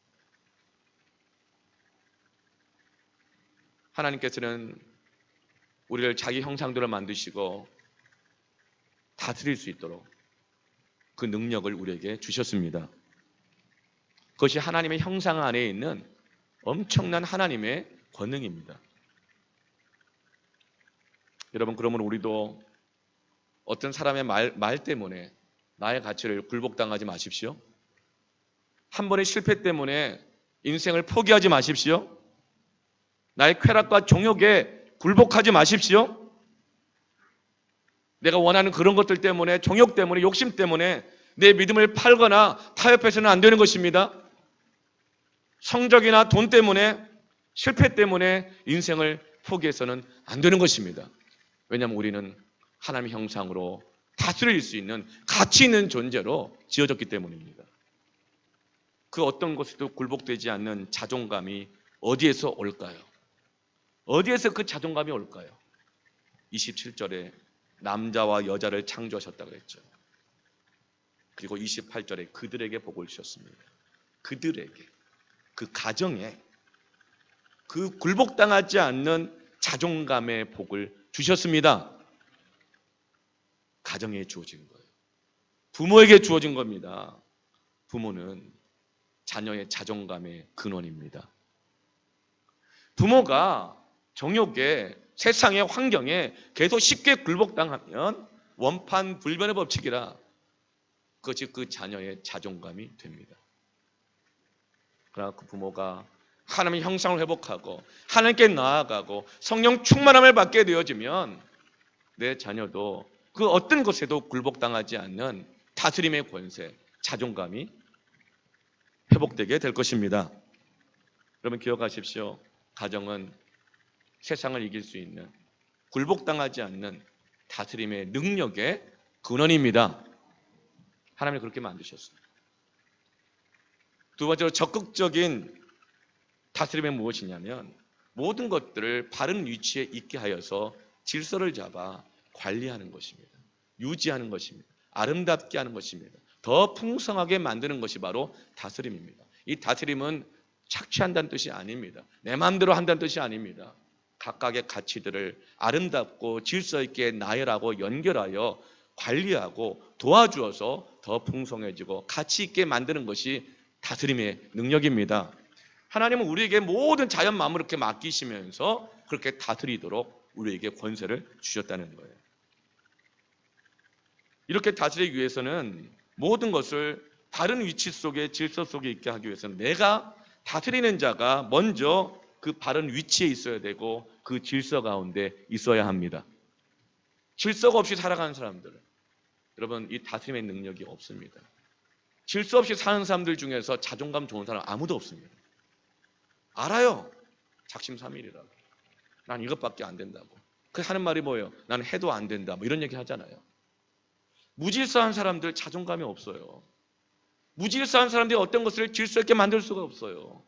하나님께서는 우리를 자기 형상대로 만드시고 다스릴 수 있도록 그 능력을 우리에게 주셨습니다. 그것이 하나님의 형상 안에 있는 엄청난 하나님의 권능입니다. 여러분, 그러면 우리도 어떤 사람의 말 때문에 나의 가치를 굴복당하지 마십시오. 한 번의 실패 때문에 인생을 포기하지 마십시오. 나의 쾌락과 종욕에 굴복하지 마십시오. 내가 원하는 그런 것들 때문에, 종욕 때문에, 욕심 때문에 내 믿음을 팔거나 타협해서는 안 되는 것입니다. 성적이나 돈 때문에, 실패 때문에 인생을 포기해서는 안 되는 것입니다. 왜냐하면 우리는 하나님의 형상으로 다스릴 수 있는 가치 있는 존재로 지어졌기 때문입니다. 그 어떤 것에도 굴복되지 않는 자존감이 어디에서 올까요? 어디에서 그 자존감이 올까요? 27절에 남자와 여자를 창조하셨다고 했죠. 그리고 28절에 그들에게 복을 주셨습니다. 그들에게, 그 가정에 그 굴복당하지 않는 자존감의 복을 주셨습니다. 가정에 주어진 거예요. 부모에게 주어진 겁니다. 부모는 자녀의 자존감의 근원입니다. 부모가 정욕에, 세상의 환경에 계속 쉽게 굴복당하면 원판 불변의 법칙이라 그것이 그 자녀의 자존감이 됩니다. 그러나 그 부모가 하나님의 형상을 회복하고 하나님께 나아가고 성령 충만함을 받게 되어지면 내 자녀도 그 어떤 것에도 굴복당하지 않는 다스림의 권세, 자존감이 회복되게 될 것입니다. 여러분 기억하십시오. 가정은 세상을 이길 수 있는, 굴복당하지 않는 다스림의 능력의 근원입니다. 하나님이 그렇게 만드셨습니다. 두 번째로 적극적인 다스림은 무엇이냐면 모든 것들을 바른 위치에 있게 하여서 질서를 잡아 관리하는 것입니다. 유지하는 것입니다. 아름답게 하는 것입니다. 더 풍성하게 만드는 것이 바로 다스림입니다. 이 다스림은 착취한다는 뜻이 아닙니다. 내 마음대로 한다는 뜻이 아닙니다. 각각의 가치들을 아름답고 질서 있게 나열하고 연결하여 관리하고 도와주어서 더 풍성해지고 가치 있게 만드는 것이 다스림의 능력입니다. 하나님은 우리에게 모든 자연 만물을 이렇게 맡기시면서 그렇게 다스리도록 우리에게 권세를 주셨다는 거예요. 이렇게 다스리기 위해서는 모든 것을 다른 위치 속에, 질서 속에 있게 하기 위해서는 내가 다스리는 자가 먼저 그 바른 위치에 있어야 되고 그 질서 가운데 있어야 합니다. 질서가 없이 살아가는 사람들은, 여러분, 이 다스림의 능력이 없습니다. 질서 없이 사는 사람들 중에서 자존감 좋은 사람 아무도 없습니다. 알아요. 작심삼일이라고. 난 이것밖에 안 된다고. 그 하는 말이 뭐예요? 나는 해도 안 된다. 뭐 이런 얘기 하잖아요. 무질서한 사람들 자존감이 없어요. 무질서한 사람들이 어떤 것을 질서 있게 만들 수가 없어요.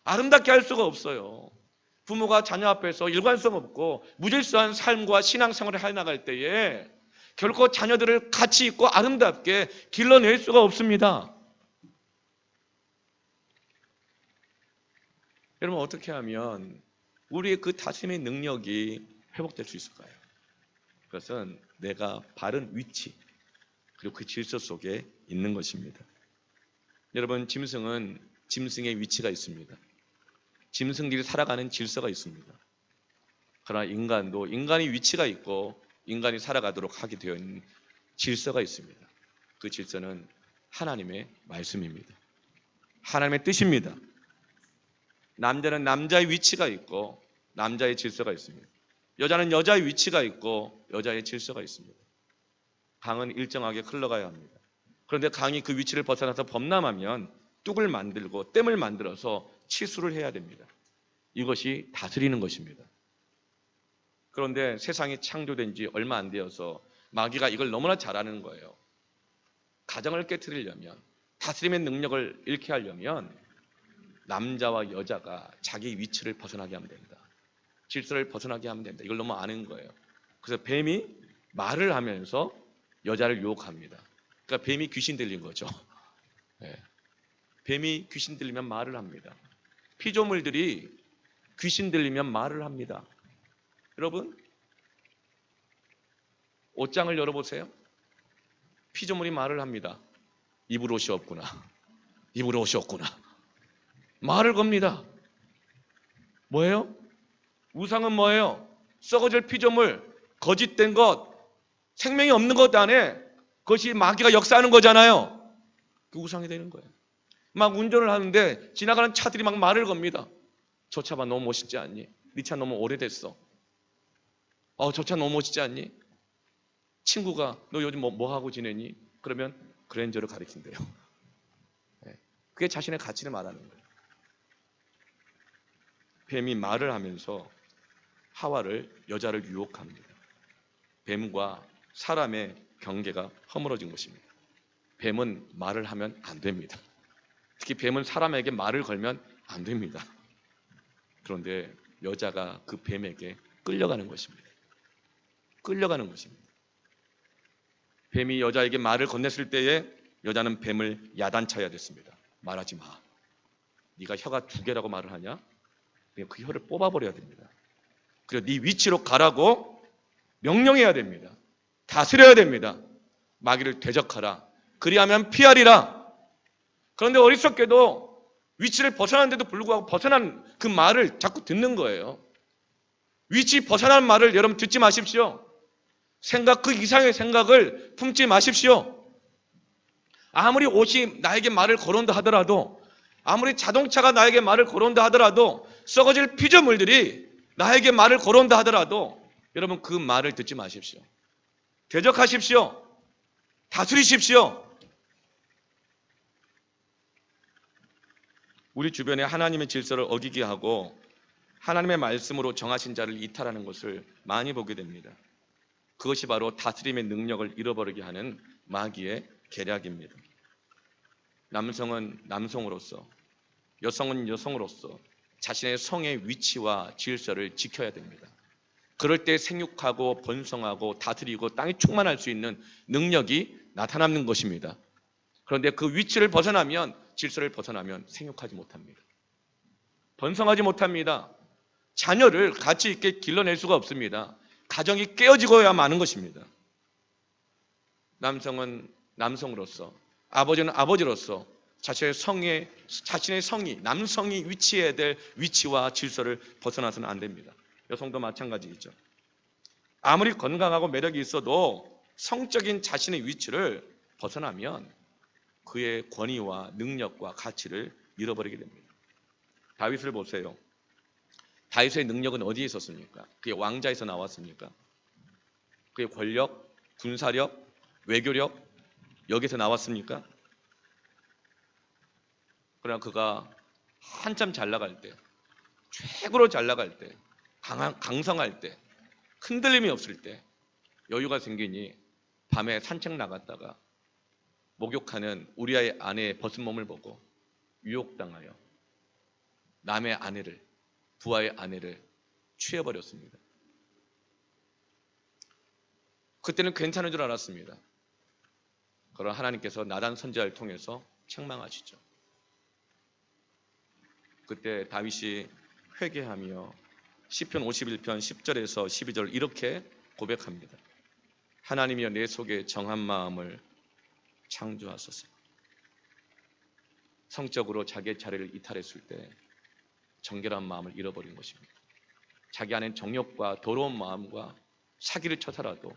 아름답게 할 수가 없어요. 부모가 자녀 앞에서 일관성 없고 무질서한 삶과 신앙생활을 해나갈 때에 결코 자녀들을 가치 있고 아름답게 길러낼 수가 없습니다. 여러분 어떻게 하면 우리의 그 다스림의 능력이 회복될 수 있을까요? 그것은 내가 바른 위치 그리고 그 질서 속에 있는 것입니다. 여러분 짐승은 짐승의 위치가 있습니다. 짐승들이 살아가는 질서가 있습니다. 그러나 인간도 인간의 위치가 있고 인간이 살아가도록 하게 되어 있는 질서가 있습니다. 그 질서는 하나님의 말씀입니다. 하나님의 뜻입니다. 남자는 남자의 위치가 있고 남자의 질서가 있습니다. 여자는 여자의 위치가 있고 여자의 질서가 있습니다. 강은 일정하게 흘러가야 합니다. 그런데 강이 그 위치를 벗어나서 범람하면 뚝을 만들고 댐을 만들어서 치수를 해야 됩니다. 이것이 다스리는 것입니다. 그런데 세상이 창조된 지 얼마 안 되어서 마귀가 이걸 너무나 잘하는 거예요. 가정을 깨트리려면, 다스림의 능력을 잃게 하려면 남자와 여자가 자기 위치를 벗어나게 하면 된다. 질서를 벗어나게 하면 된다. 이걸 너무 아는 거예요. 그래서 뱀이 말을 하면서 여자를 유혹합니다. 그러니까 뱀이 귀신 들린 거죠. 네. 뱀이 귀신 들리면 말을 합니다. 피조물들이 귀신 들리면 말을 합니다. 여러분, 옷장을 열어보세요. 피조물이 말을 합니다. 입을 옷이 없구나. 입을 옷이 없구나. 말을 겁니다. 뭐예요? 우상은 뭐예요? 썩어질 피조물, 거짓된 것, 생명이 없는 것 안에 그것이 마귀가 역사하는 거잖아요. 그 우상이 되는 거예요. 막 운전을 하는데 지나가는 차들이 막 말을 겁니다. 저 차 봐, 너무 멋있지 않니? 네 차 너무 오래됐어. 저 차 너무 멋있지 않니? 친구가 너 요즘 뭐 하고 지내니? 그러면 그랜저를 가리킨대요. 네. 그게 자신의 가치를 말하는 거예요. 뱀이 말을 하면서 하와를, 여자를 유혹합니다. 뱀과 사람의 경계가 허물어진 것입니다. 뱀은 말을 하면 안 됩니다. 특히 뱀은 사람에게 말을 걸면 안 됩니다. 그런데 여자가 그 뱀에게 끌려가는 것입니다. 끌려가는 것입니다. 뱀이 여자에게 말을 건넸을 때에 여자는 뱀을 야단쳐야 됐습니다. 말하지 마. 네가 혀가 2개라고 말을 하냐? 그냥 그 혀를 뽑아버려야 됩니다. 그리고 네 위치로 가라고 명령해야 됩니다. 다스려야 됩니다. 마귀를 대적하라. 그리하면 피하리라. 그런데 어리석게도 위치를 벗어났는데도 불구하고 벗어난 그 말을 자꾸 듣는 거예요. 위치 벗어난 말을 여러분 듣지 마십시오. 생각 그 이상의 생각을 품지 마십시오. 아무리 옷이 나에게 말을 걸어온다 하더라도, 아무리 자동차가 나에게 말을 걸어온다 하더라도, 썩어질 피조물들이 나에게 말을 걸어온다 하더라도 여러분 그 말을 듣지 마십시오. 대적하십시오. 다스리십시오. 우리 주변에 하나님의 질서를 어기게 하고 하나님의 말씀으로 정하신 자를 이탈하는 것을 많이 보게 됩니다. 그것이 바로 다스림의 능력을 잃어버리게 하는 마귀의 계략입니다. 남성은 남성으로서, 여성은 여성으로서 자신의 성의 위치와 질서를 지켜야 됩니다. 그럴 때 생육하고 번성하고 다스리고 땅이 충만할 수 있는 능력이 나타나는 것입니다. 그런데 그 위치를 벗어나면, 질서를 벗어나면 생육하지 못합니다. 번성하지 못합니다. 자녀를 가치 있게 길러낼 수가 없습니다. 가정이 깨어지고야 마는 것입니다. 남성은 남성으로서, 아버지는 아버지로서 자신의 성이, 남성이 위치해야 될 위치와 질서를 벗어나서는 안 됩니다. 여성도 마찬가지이죠. 아무리 건강하고 매력이 있어도 성적인 자신의 위치를 벗어나면 그의 권위와 능력과 가치를 잃어버리게 됩니다. 다윗을 보세요. 다윗의 능력은 어디에 있었습니까? 그의 왕자에서 나왔습니까? 그의 권력, 군사력, 외교력 여기서 나왔습니까? 그러나 그가 한참 잘 나갈 때, 최고로 잘 나갈 때, 강성할 때, 흔들림이 없을 때 여유가 생기니 밤에 산책 나갔다가 목욕하는 우리아의 아내의 벗은 몸을 보고 유혹당하여 남의 아내를, 부하의 아내를 취해버렸습니다. 그때는 괜찮은 줄 알았습니다. 그러나 하나님께서 나단 선지자를 통해서 책망하시죠. 그때 다윗이 회개하며 시편 51편 10절에서 12절 이렇게 고백합니다. 하나님이여 내 속에 정한 마음을 창조하소서. 성적으로 자기의 자리를 이탈했을 때 정결한 마음을 잃어버린 것입니다. 자기 안엔 정욕과 더러운 마음과 사기를 쳐서라도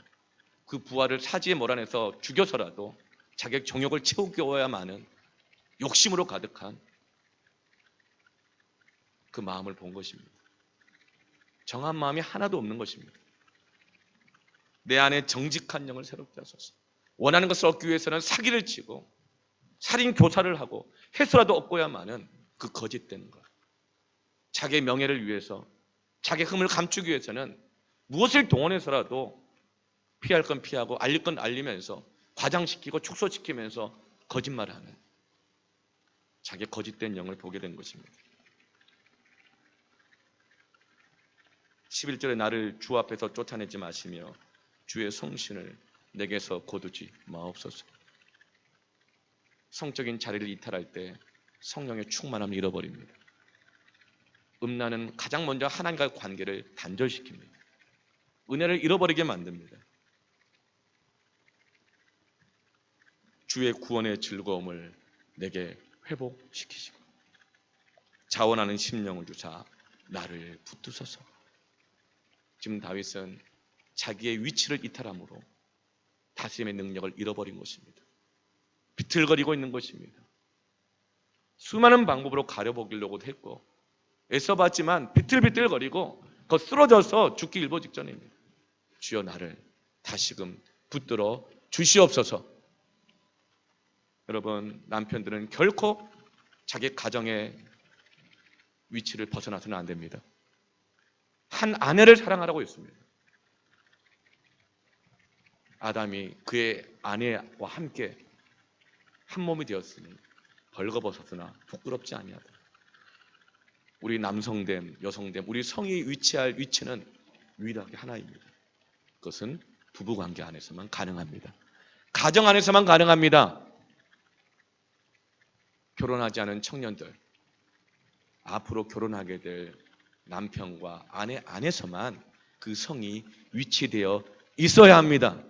그 부하를 사지에 몰아내서 죽여서라도 자기의 정욕을 채우고야만은 욕심으로 가득한 그 마음을 본 것입니다. 정한 마음이 하나도 없는 것입니다. 내 안에 정직한 영을 새롭게 하소서. 원하는 것을 얻기 위해서는 사기를 치고 살인 교사를 하고 해서라도 얻고야만은 그 거짓된 것. 자기의 명예를 위해서, 자기의 흠을 감추기 위해서는 무엇을 동원해서라도 피할 건 피하고 알릴 건 알리면서 과장시키고 축소시키면서 거짓말하는 자기의 거짓된 영을 보게 된 것입니다. 11절에 나를 주 앞에서 쫓아내지 마시며 주의 성신을 내게서 거두지 마옵소서. 성적인 자리를 이탈할 때 성령의 충만함을 잃어버립니다. 음란은 가장 먼저 하나님과의 관계를 단절시킵니다. 은혜를 잃어버리게 만듭니다. 주의 구원의 즐거움을 내게 회복시키시고 자원하는 심령을 주사 나를 붙드소서. 지금 다윗은 자기의 위치를 이탈함으로 다스림의 능력을 잃어버린 것입니다. 비틀거리고 있는 것입니다. 수많은 방법으로 가려보기려고도 했고 애써봤지만 비틀비틀거리고 거 쓰러져서 죽기 일보 직전입니다. 주여 나를 다시금 붙들어 주시옵소서. 여러분, 남편들은 결코 자기 가정의 위치를 벗어나서는 안 됩니다. 한 아내를 사랑하라고 했습니다. 아담이 그의 아내와 함께 한 몸이 되었으니 벌거벗었으나 부끄럽지 아니하다. 우리 남성됨, 여성됨, 우리 성이 위치할 위치는 유일하게 하나입니다. 그것은 부부관계 안에서만 가능합니다. 가정 안에서만 가능합니다. 결혼하지 않은 청년들, 앞으로 결혼하게 될 남편과 아내 안에서만 그 성이 위치되어 있어야 합니다.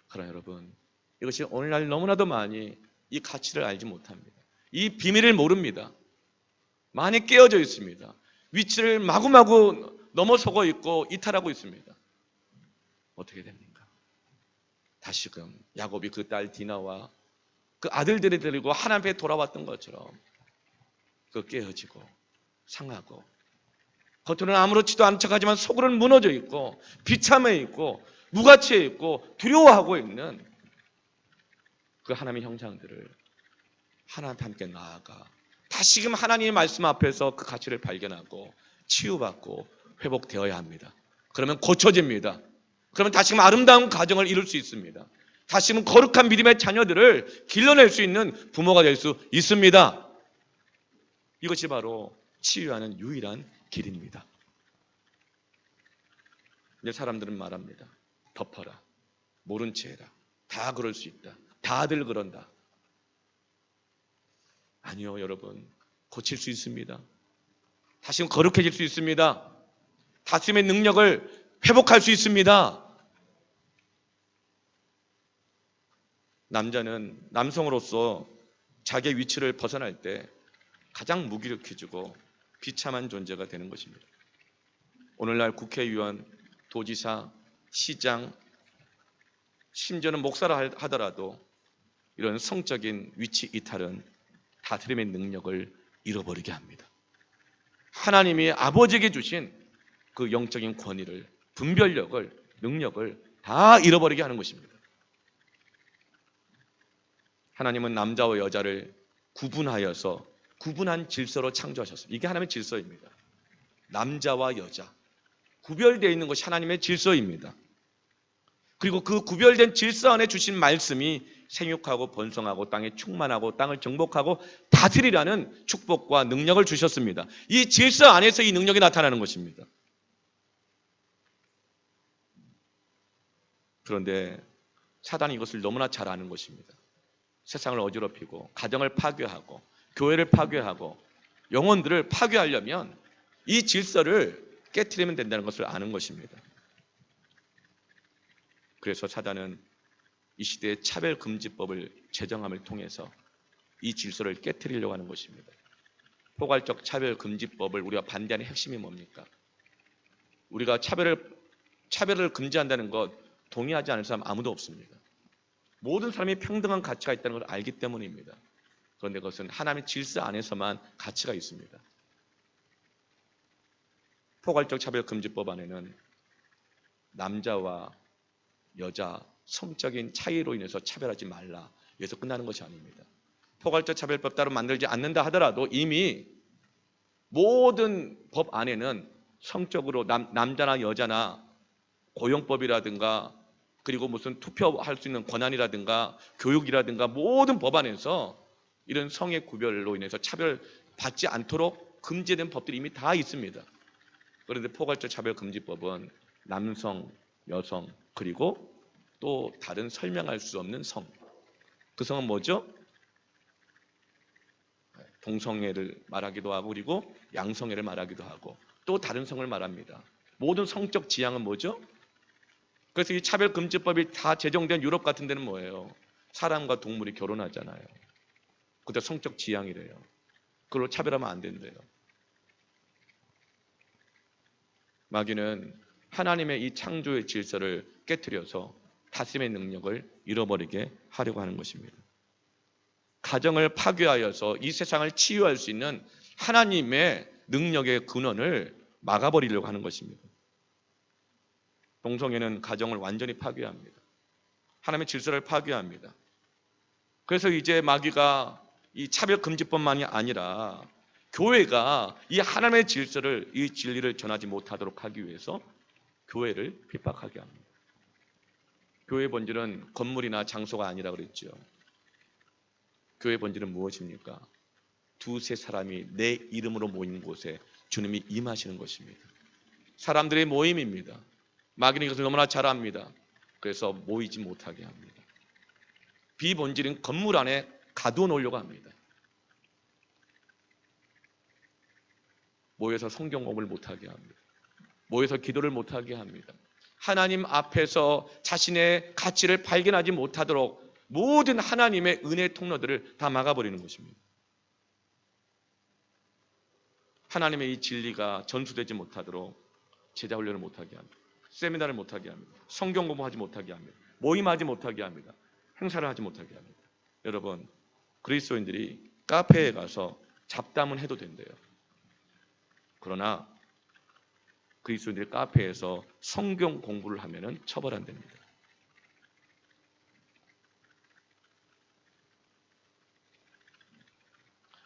그러나 여러분, 이것이 오늘날 너무나도 많이 이 가치를 알지 못합니다. 이 비밀을 모릅니다. 많이 깨어져 있습니다. 위치를 마구마구 넘어서고 있고 이탈하고 있습니다. 어떻게 됩니까? 다시금 야곱이 그 딸 디나와 그 아들들을 데리고 하나님 앞에 돌아왔던 것처럼 그 깨어지고 상하고 겉으로는 아무렇지도 않은 척하지만 속으로는 무너져 있고 비참해 있고 무가치해 있고 두려워하고 있는 그 하나님의 형상들을 하나님 앞에 함께 나아가 다시금 하나님의 말씀 앞에서 그 가치를 발견하고 치유받고 회복되어야 합니다. 그러면 고쳐집니다. 그러면 다시금 아름다운 가정을 이룰 수 있습니다. 다시금 거룩한 믿음의 자녀들을 길러낼 수 있는 부모가 될 수 있습니다. 이것이 바로 치유하는 유일한 길입니다. 이제 사람들은 말합니다. 덮어라. 모른 채 해라. 다 그럴 수 있다. 다들 그런다. 아니요, 여러분. 고칠 수 있습니다. 다시금 거룩해질 수 있습니다. 다스림의 능력을 회복할 수 있습니다. 남자는 남성으로서 자기의 위치를 벗어날 때 가장 무기력해지고 비참한 존재가 되는 것입니다. 오늘날 국회의원, 도지사, 시장, 심지어는 목사라 하더라도 이런 성적인 위치 이탈은 다스림의 능력을 잃어버리게 합니다. 하나님이 아버지에게 주신 그 영적인 권위를, 분별력을, 능력을 다 잃어버리게 하는 것입니다. 하나님은 남자와 여자를 구분하여서 구분한 질서로 창조하셨습니다. 이게 하나님의 질서입니다. 남자와 여자 구별되어 있는 것이 하나님의 질서입니다. 그리고 그 구별된 질서 안에 주신 말씀이 생육하고 번성하고 땅에 충만하고 땅을 정복하고 다스리라는 축복과 능력을 주셨습니다. 이 질서 안에서 이 능력이 나타나는 것입니다. 그런데 사단이 이것을 너무나 잘 아는 것입니다. 세상을 어지럽히고 가정을 파괴하고 교회를 파괴하고 영혼들을 파괴하려면 이 질서를 깨트리면 된다는 것을 아는 것입니다. 그래서 사단은 이 시대의 차별금지법을 제정함을 통해서 이 질서를 깨트리려고 하는 것입니다. 포괄적 차별금지법을 우리가 반대하는 핵심이 뭡니까? 우리가 차별을 금지한다는 것 동의하지 않을 사람 아무도 없습니다. 모든 사람이 평등한 가치가 있다는 걸 알기 때문입니다. 그런데 그것은 하나님의 질서 안에서만 가치가 있습니다. 포괄적 차별금지법 안에는 남자와 여자 성적인 차이로 인해서 차별하지 말라. 여기서 끝나는 것이 아닙니다. 포괄적 차별법 따로 만들지 않는다 하더라도 이미 모든 법 안에는 성적으로 남자나 여자나 고용법이라든가 그리고 무슨 투표할 수 있는 권한이라든가 교육이라든가 모든 법 안에서 이런 성의 구별로 인해서 차별받지 않도록 금지된 법들이 이미 다 있습니다. 그런데 포괄적 차별금지법은 남성, 여성 그리고 또 다른 설명할 수 없는 성. 그 성은 뭐죠? 동성애를 말하기도 하고 그리고 양성애를 말하기도 하고 또 다른 성을 말합니다. 모든 성적 지향은 뭐죠? 그래서 이 차별금지법이 다 제정된 유럽 같은 데는 뭐예요? 사람과 동물이 결혼하잖아요. 그때 성적 지향이래요. 그걸로 차별하면 안 된대요. 마귀는 하나님의 이 창조의 질서를 깨트려서 다스림의 능력을 잃어버리게 하려고 하는 것입니다. 가정을 파괴하여서 이 세상을 치유할 수 있는 하나님의 능력의 근원을 막아버리려고 하는 것입니다. 동성애는 가정을 완전히 파괴합니다. 하나님의 질서를 파괴합니다. 그래서 이제 마귀가 이 차별금지뿐만이 아니라 교회가 이 하나님의 질서를, 이 진리를 전하지 못하도록 하기 위해서 교회를 핍박하게 합니다. 교회의 본질은 건물이나 장소가 아니라 그랬죠. 교회의 본질은 무엇입니까? 두세 사람이 내 이름으로 모인 곳에 주님이 임하시는 것입니다. 사람들의 모임입니다. 마귀는 이것을 너무나 잘 압니다. 그래서 모이지 못하게 합니다. 비본질인 건물 안에 가두어놓으려고 합니다. 모여서 성경 공부를 못하게 합니다. 모여서 기도를 못하게 합니다. 하나님 앞에서 자신의 가치를 발견하지 못하도록 모든 하나님의 은혜의 통로들을 다 막아버리는 것입니다. 하나님의 이 진리가 전수되지 못하도록 제자 훈련을 못하게 합니다. 세미나를 못하게 합니다. 성경 공부하지 못하게 합니다. 모임하지 못하게 합니다. 행사를 하지 못하게 합니다. 여러분, 그리스도인들이 카페에 가서 잡담은 해도 된대요. 그러나 그리스도인들이 카페에서 성경 공부를 하면은 처벌 안 됩니다.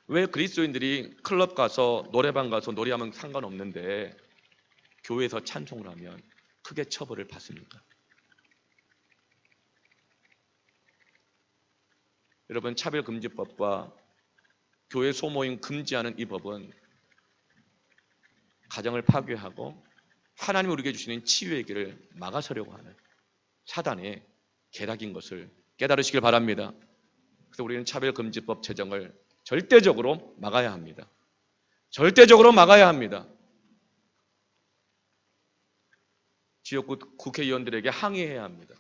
왜 그리스도인들이 클럽 가서 노래방 가서 노래하면 상관없는데 교회에서 찬송을 하면 크게 처벌을 받습니까? 여러분, 차별금지법과 교회 소모임 금지하는 이 법은 가정을 파괴하고 하나님이 우리에게 주시는 치유의 길을 막아서려고 하는 사단의 계략인 것을 깨달으시길 바랍니다. 그래서 우리는 차별금지법 제정을 절대적으로 막아야 합니다. 절대적으로 막아야 합니다. 지역구 국회의원들에게 항의해야 합니다.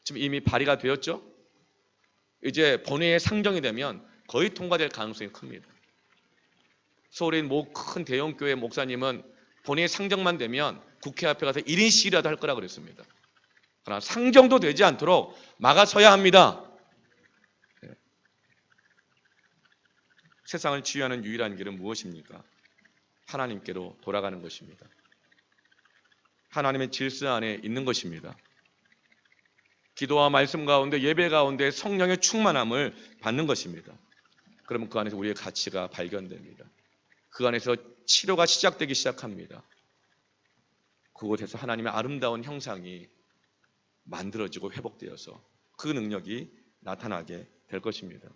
지금 이미 발의가 되었죠? 이제 본회의에 상정이 되면 거의 통과될 가능성이 큽니다. 서울에 있는 큰 대형 교회 목사님은 본회의 상정만 되면 국회 앞에 가서 1인 시위라도 할 거라 그랬습니다. 그러나 상정도 되지 않도록 막아서야 합니다. 세상을 치유하는 유일한 길은 무엇입니까? 하나님께로 돌아가는 것입니다. 하나님의 질서 안에 있는 것입니다. 기도와 말씀 가운데, 예배 가운데 성령의 충만함을 받는 것입니다. 그러면 그 안에서 우리의 가치가 발견됩니다. 그 안에서 치료가 시작되기 시작합니다. 그곳에서 하나님의 아름다운 형상이 만들어지고 회복되어서 그 능력이 나타나게 될 것입니다.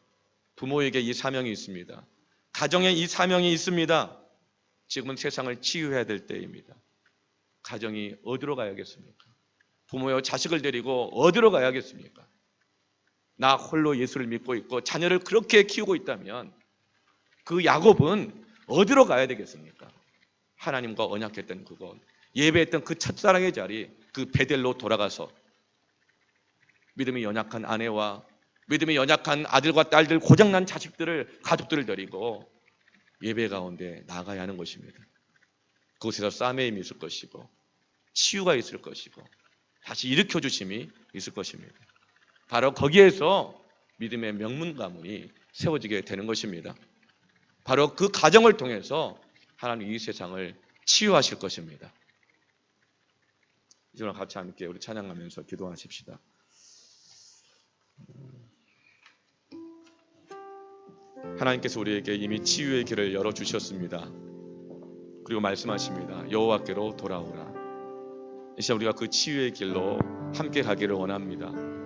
부모에게 이 사명이 있습니다. 가정에 이 사명이 있습니다. 지금은 세상을 치유해야 될 때입니다. 가정이 어디로 가야겠습니까? 부모여 자식을 데리고 어디로 가야겠습니까? 나 홀로 예수를 믿고 있고 자녀를 그렇게 키우고 있다면 그 야곱은 어디로 가야 되겠습니까? 하나님과 언약했던 그곳, 예배했던 그 첫사랑의 자리, 그 베델로 돌아가서 믿음이 연약한 아내와 믿음이 연약한 아들과 딸들, 고장난 자식들을, 가족들을 데리고 예배 가운데 나가야 하는 것입니다. 그곳에서 싸매임이 있을 것이고 치유가 있을 것이고 다시 일으켜주심이 있을 것입니다. 바로 거기에서 믿음의 명문 가문이 세워지게 되는 것입니다. 바로 그 가정을 통해서 하나님 이 세상을 치유하실 것입니다. 이제 오늘 같이 함께 우리 찬양하면서 기도하십시다. 하나님께서 우리에게 이미 치유의 길을 열어주셨습니다. 그리고 말씀하십니다. 여호와께로 돌아오라. 이 시간 우리가 그 치유의 길로 함께 가기를 원합니다.